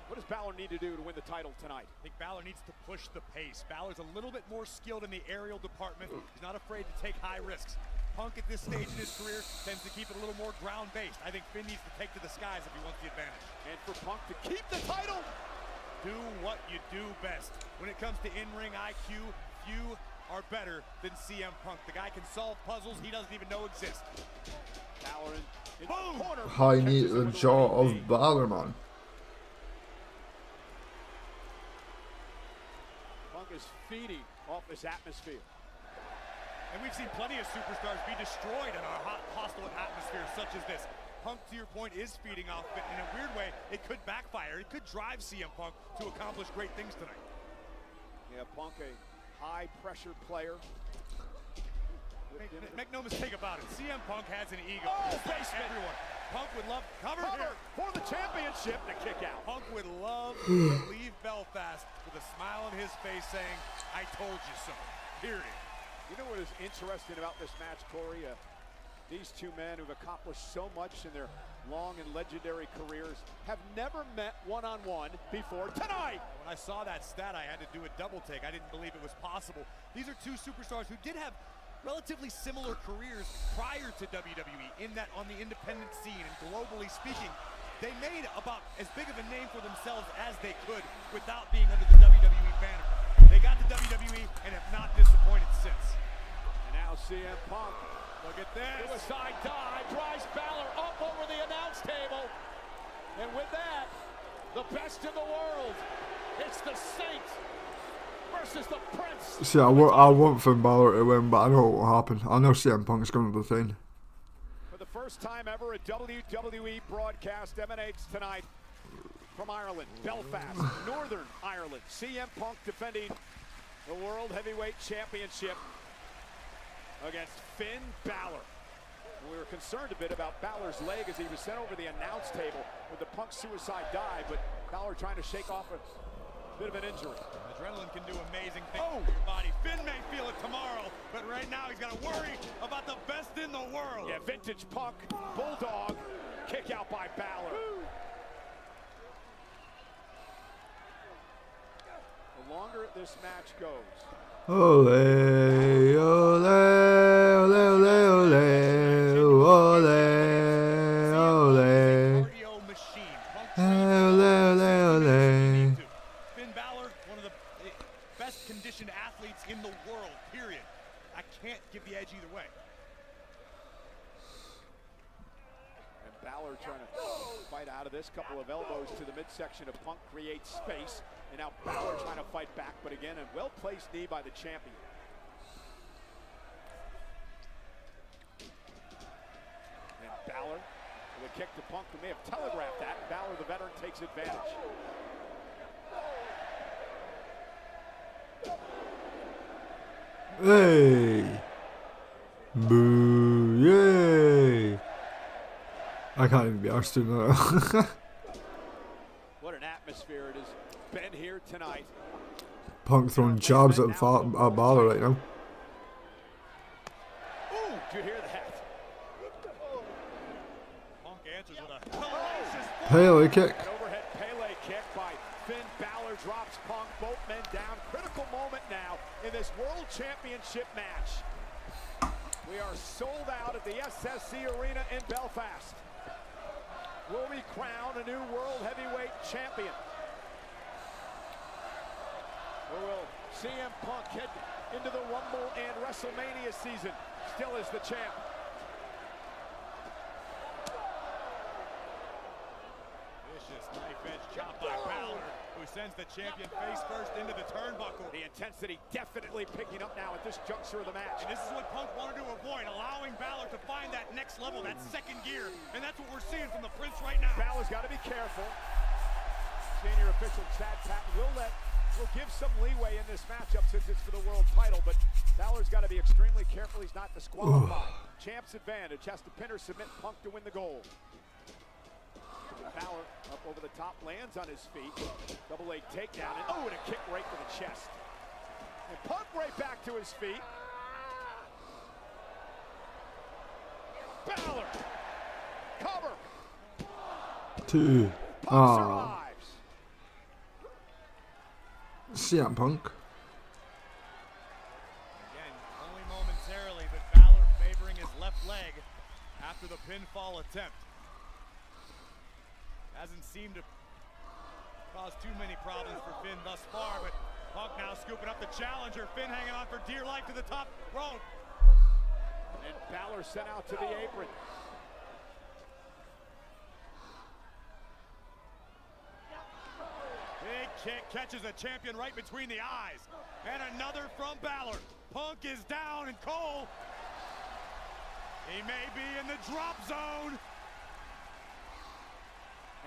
What does Balor need to do to win the title tonight? I think Balor needs to push the pace. Balor's a little bit more skilled in the aerial department. He's not afraid to take high risks. Punk at this stage in his career tends to keep it a little more ground-based. I think Finn needs to take to the skies if he wants the advantage. And for Punk to keep the title, do what you do best. When it comes to in-ring IQ, few are better than CM Punk. The guy can solve puzzles he doesn't even know exist. Balor in the corner. High knee to the jaw of Balor, man. Punk is feeding off this atmosphere. And we've seen plenty of superstars be destroyed in a hostile atmosphere such as this. Punk, to your point, is feeding off it. In a weird way, it could backfire. It could drive CM Punk to accomplish great things tonight. Yeah, Punk, a high-pressure player. Make no mistake about it. CM Punk has an ego. Oh, basement. Everyone. Punk would love cover here for the championship to kick out. Punk would love to leave Belfast with a smile on his face saying, I told you so, period. You know what is interesting about this match, Corey? These two men who've accomplished so much in their long and legendary careers have never met one-on-one before tonight. When I saw that stat, I had to do a double take. I didn't believe it was possible. These are two superstars who did have relatively similar careers prior to WWE in that on the independent scene and globally speaking, they made about as big of a name for themselves as they could without being under the WWE banner. They got to WWE and have not disappointed since. And now CM Punk. Look at this. Suicide dive, drives Balor up over the announce table. And with that, the best in the world. It's the Saint versus the Prince. See, I want Finn Balor to win, but I know what will happen. I know CM Punk's going to defend. For the first time ever, a WWE broadcast emanates tonight from Ireland, Belfast, Northern Ireland. CM Punk defending the World Heavyweight Championship against Finn Balor. We were concerned a bit about Balor's leg as he was sent over the announce table with the Punk suicide dive, but Balor trying to shake off a bit of an injury. Adrenaline can do amazing things to your body. Finn may feel it tomorrow, but right now he's got to worry about the best in the world. Yeah, vintage Punk, Bulldog, kick out by Balor. The longer this match goes. Ole, ole, ole, ole, ole, ole, ole. Finn Balor, one of the best conditioned athletes in the world, period. I can't give the edge either way. And Balor trying to fight out of this. Couple of elbows to the midsection of Punk creates space. And now Balor trying to fight back, but again, a well-placed knee by the champion. And Balor with a kick to Punk, who may have telegraphed that. Balor, the veteran, takes advantage. Hey! Boo! Yay! I can't even be arsed to that. What an atmosphere it has been here tonight. Punk throwing jabs at Balor right now. Ooh, did you hear that? Punk answers with a hellacious Pele kick. An overhead Pele kick by Finn Balor drops Punk, both men down. Critical moment now in this World Championship match. We are sold out at the SSC Arena in Belfast. Will we crown a new World Heavyweight Champion? Or will CM Punk head into the Rumble and WrestleMania season still as the champ? vicious knife-edge chop by Balor, who sends the champion face first into the turnbuckle. The intensity definitely picking up now at this juncture of the match. And this is what Punk wanted to avoid, allowing Balor to find that next level, that second gear. And that's what we're seeing from the Prince right now. Balor's got to be careful. Senior official Chad Patton will give some leeway in this matchup since it's for the world title, but Balor's got to be extremely careful he's not disqualified. Champ's advantage, has to pin or submit Punk to win the gold. Balor up over the top, lands on his feet. Double leg takedown, and and a kick right to the chest. And Punk right back to his feet. Balor, cover. 2. Ah. CM Punk. Again, only momentarily, but Balor favoring his left leg after the pinfall attempt. Hasn't seemed to cause too many problems for Finn thus far, but Punk now scooping up the challenger. Finn hanging on for dear life to the top rope. And Balor sent out to the apron. Big kick catches a champion right between the eyes. And another from Balor. Punk is down and Cole. He may be in the drop zone.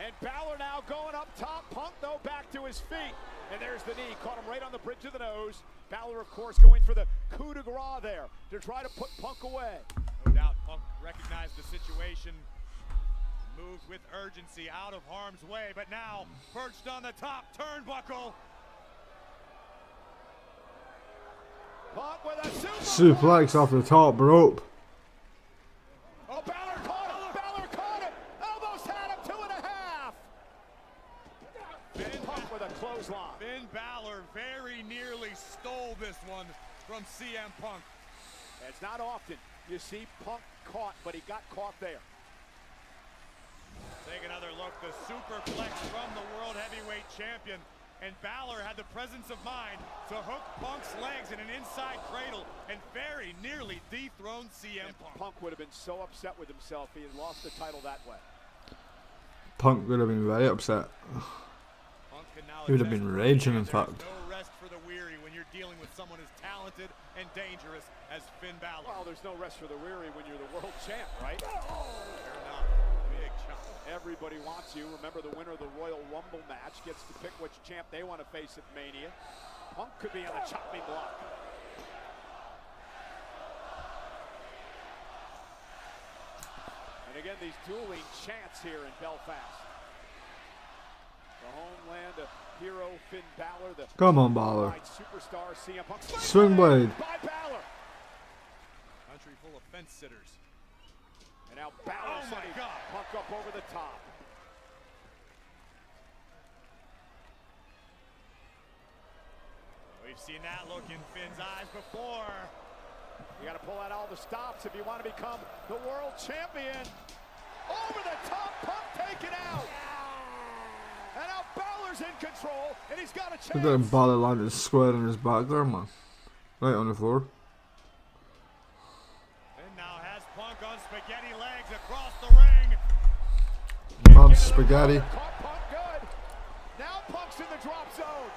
And Balor now going up top. Punk, though, back to his feet. And there's the knee. Caught him right on the bridge of the nose. Balor, of course, going for the coup de grace there to try to put Punk away. No doubt Punk recognized the situation, moved with urgency out of harm's way, but now perched on the top turnbuckle. Punk with a suplex off the top rope. Oh, Balor caught him! Balor caught him! Almost had him, 2.5! Punk with a clothesline. Finn Balor very nearly stole this one from CM Punk. It's not often you see Punk caught, but he got caught there. Take another look, the superplex from the World Heavyweight Champion. And Balor had the presence of mind to hook Punk's legs in an inside cradle and very nearly dethroned CM Punk. Punk would have been so upset with himself he had lost the title that way. Punk would have been very upset. He would have been raging, in fact. No rest for the weary when you're dealing with someone as talented and dangerous as Finn Balor. Well, there's no rest for the weary when you're the world champ, right? Fair enough. Big chunk. Everybody wants you. Remember, the winner of the Royal Rumble match gets to pick which champ they want to face at Mania. Punk could be on the chopping block. And again, these dueling chants here in Belfast. The homeland of hero Finn Balor. The Come on, Balor. superstar CM Punk. Swing blade. By Balor. Country full of fence sitters. And now Balor sending Punk up over the top. We've seen that look in Finn's eyes before. You got to pull out all the stops if you want to become the world champion. Over the top, Punk taken out. And now Balor's in control, and he's got a chance. Look at that Balor landed square in his back there, man. Right on the floor. And now has Punk on spaghetti legs across the ring. Mom spaghetti. Caught Punk good. Now Punk's in the drop zone.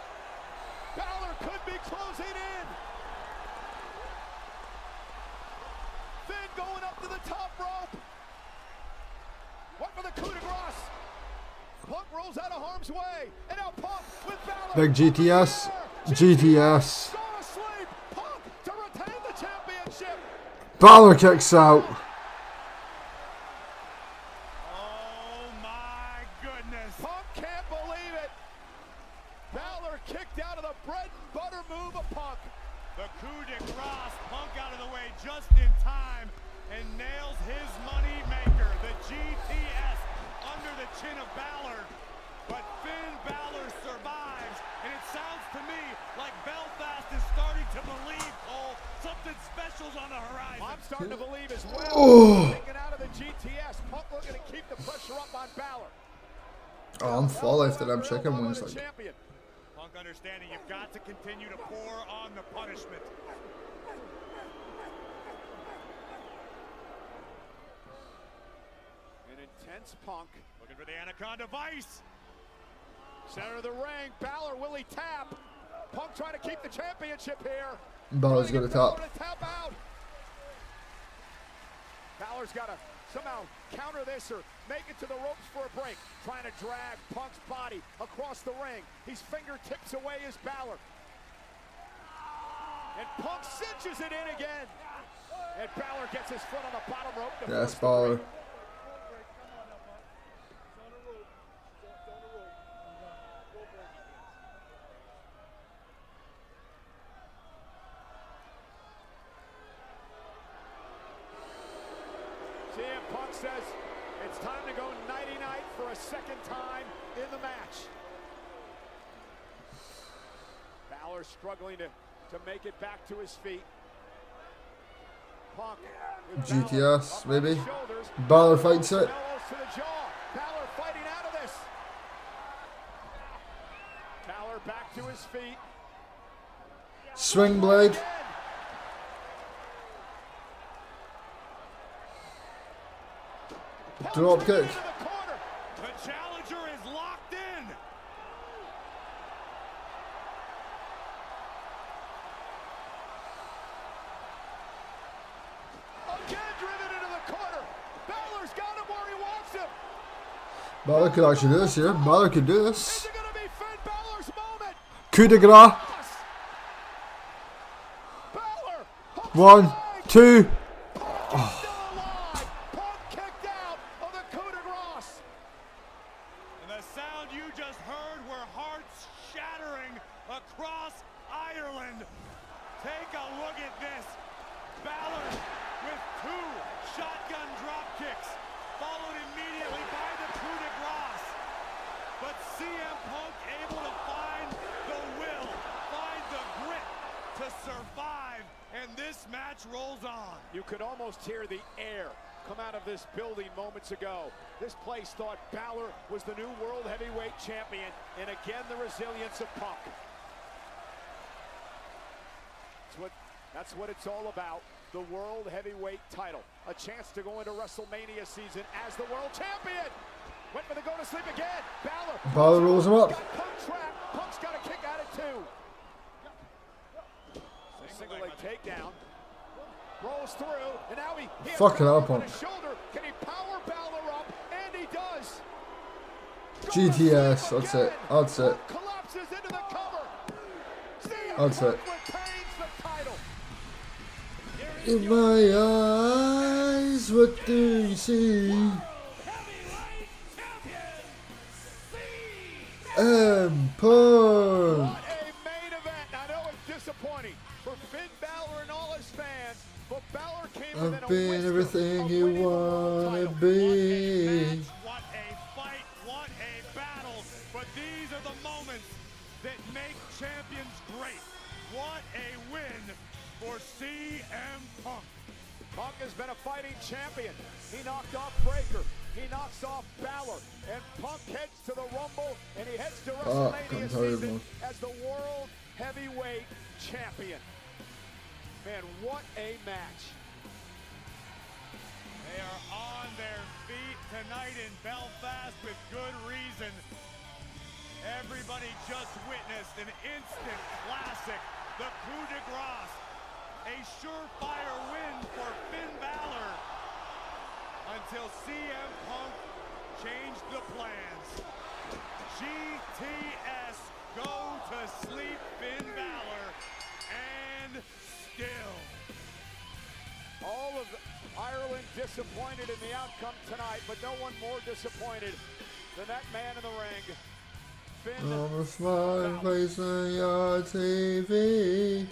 Balor could be closing in. Finn going up to the top rope. What for the coup de grace? Punk rolls out of harm's way. And now Punk with Balor. Big GTS. GTS. Gone asleep. Punk to retain the championship. Balor kicks out. Oh my goodness. Punk can't believe it. Balor kicked out of the bread and butter move of Punk. The coup de grace, Punk out of the way just in time and nails his money maker, the GTS, under the chin of Balor. But Finn Balor survives, and it sounds to me like Belfast is starting to believe, Cole, something special's on the horizon. I'm starting to believe as well. Oh. Taken out of the GTS, Punk looking to keep the pressure up on Balor. Oh, I'm full after them chicken wings. Like. Champion. Punk understanding you've got to continue to pour on the punishment. An intense Punk. Looking for the Anaconda Vice. Center of the ring. Balor, will he tap? Punk trying to keep the championship here. Balor's got a top. Tap out. Balor's got to somehow counter this or make it to the ropes for a break. Trying to drag Punk's body across the ring. He's fingertips away as Balor. And Punk cinches it in again. And Balor gets his foot on the bottom rope. Yes, Balor. CM Punk says it's time to go nighty-night for a second time in the match. Balor struggling to make it back to his feet. Punk with GTS, Balor maybe. shoulders. Balor fights it. Elbows to the jaw. Balor fighting out of this. Balor back to his feet. Swing blade. Drop kick. The challenger is locked in. Again driven into the corner. Balor's got him where he wants him. Balor could actually do this here. Balor could do this. Is it going to be Finn Balor's moment? Coup de grace. 1, 2. And the sound you just heard were hearts shattering across Ireland. Take a look at this. Balor with 2 shotgun drop kicks, followed immediately by the coup de grace. But CM Punk able to find the will, find the grit to survive, and this match rolls on. You could almost hear the air come out of this building moments ago. This place thought Balor was the new World Heavyweight Champion, and again the resilience of Punk. That's what it's all about. The World Heavyweight title. A chance to go into WrestleMania season as the World Champion. Went for the go to sleep again. Balor rolls him up. Punk's got a kick out of 2. Single leg takedown. Rolls through, and now he fucking hell, Punk. Shoulder. Can he power Balor up? And he does. GTS. That's it. That's it. Collapses into the cover. That's it. In my eyes, what do you see? Punk. What a main event. I know it's disappointing for Finn Balor and all his fans, but Balor came within I've been everything you wanna be. What a fight, what a battle. But these are the moments that make champions great. What a win for CM Punk. Punk has been a fighting champion. He knocked off Breaker. He knocks off Balor. And Punk heads to the Rumble, and he heads to WrestleMania season as the World Heavyweight Champion. Man, what a match. They are on their feet tonight in Belfast with good reason. Everybody just witnessed an instant classic, the coup de grace. A surefire win for Finn Balor until CM Punk changed the plans. GTS, go to sleep, Finn Balor, and still. All of Ireland disappointed in the outcome tonight, but no one more disappointed than that man in the ring. Finn On a smile face on your TV.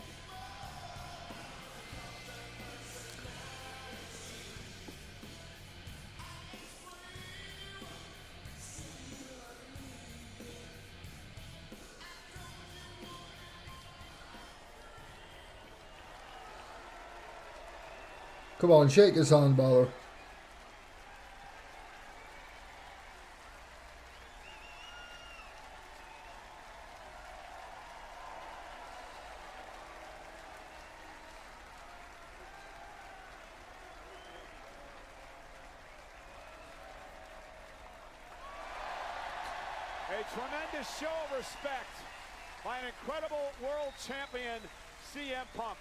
Come on, shake his hand, Balor. A tremendous show of respect by an incredible world champion, CM Punk.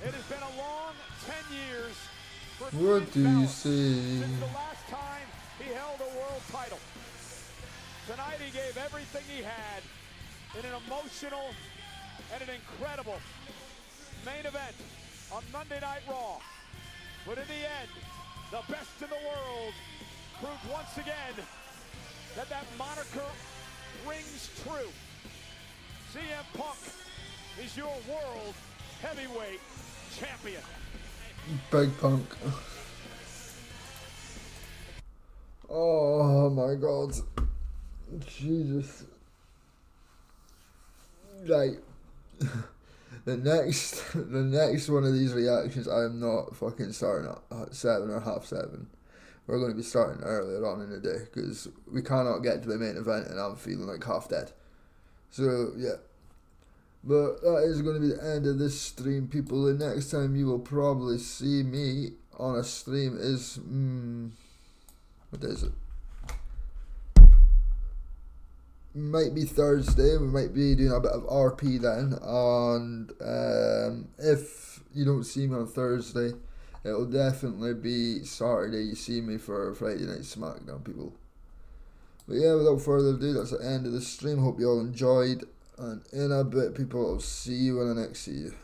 It has been a long 10 years for What do you see? since the last time he held a world title. Tonight he gave everything he had in an emotional and an incredible main event on Monday Night Raw. But in the end, the best in the world proved once again that that moniker rings true. CM Punk is your world heavyweight champion. Big Punk. Oh my God. Jesus. Right. The next one of these reactions, I am not fucking starting at 7 or half 7. We're going to be starting earlier on in the day because we cannot get to the main event and I'm feeling like half dead. So yeah. But that is going to be the end of this stream, people. The next time you will probably see me on a stream is what is it? Might be Thursday. We might be doing a bit of RP then, and if you don't see me on Thursday, it'll definitely be Saturday. You see me for Friday Night SmackDown, people. But yeah, without further ado, that's the end of the stream. Hope you all enjoyed. And in a bit, people, I'll see you in the next see you.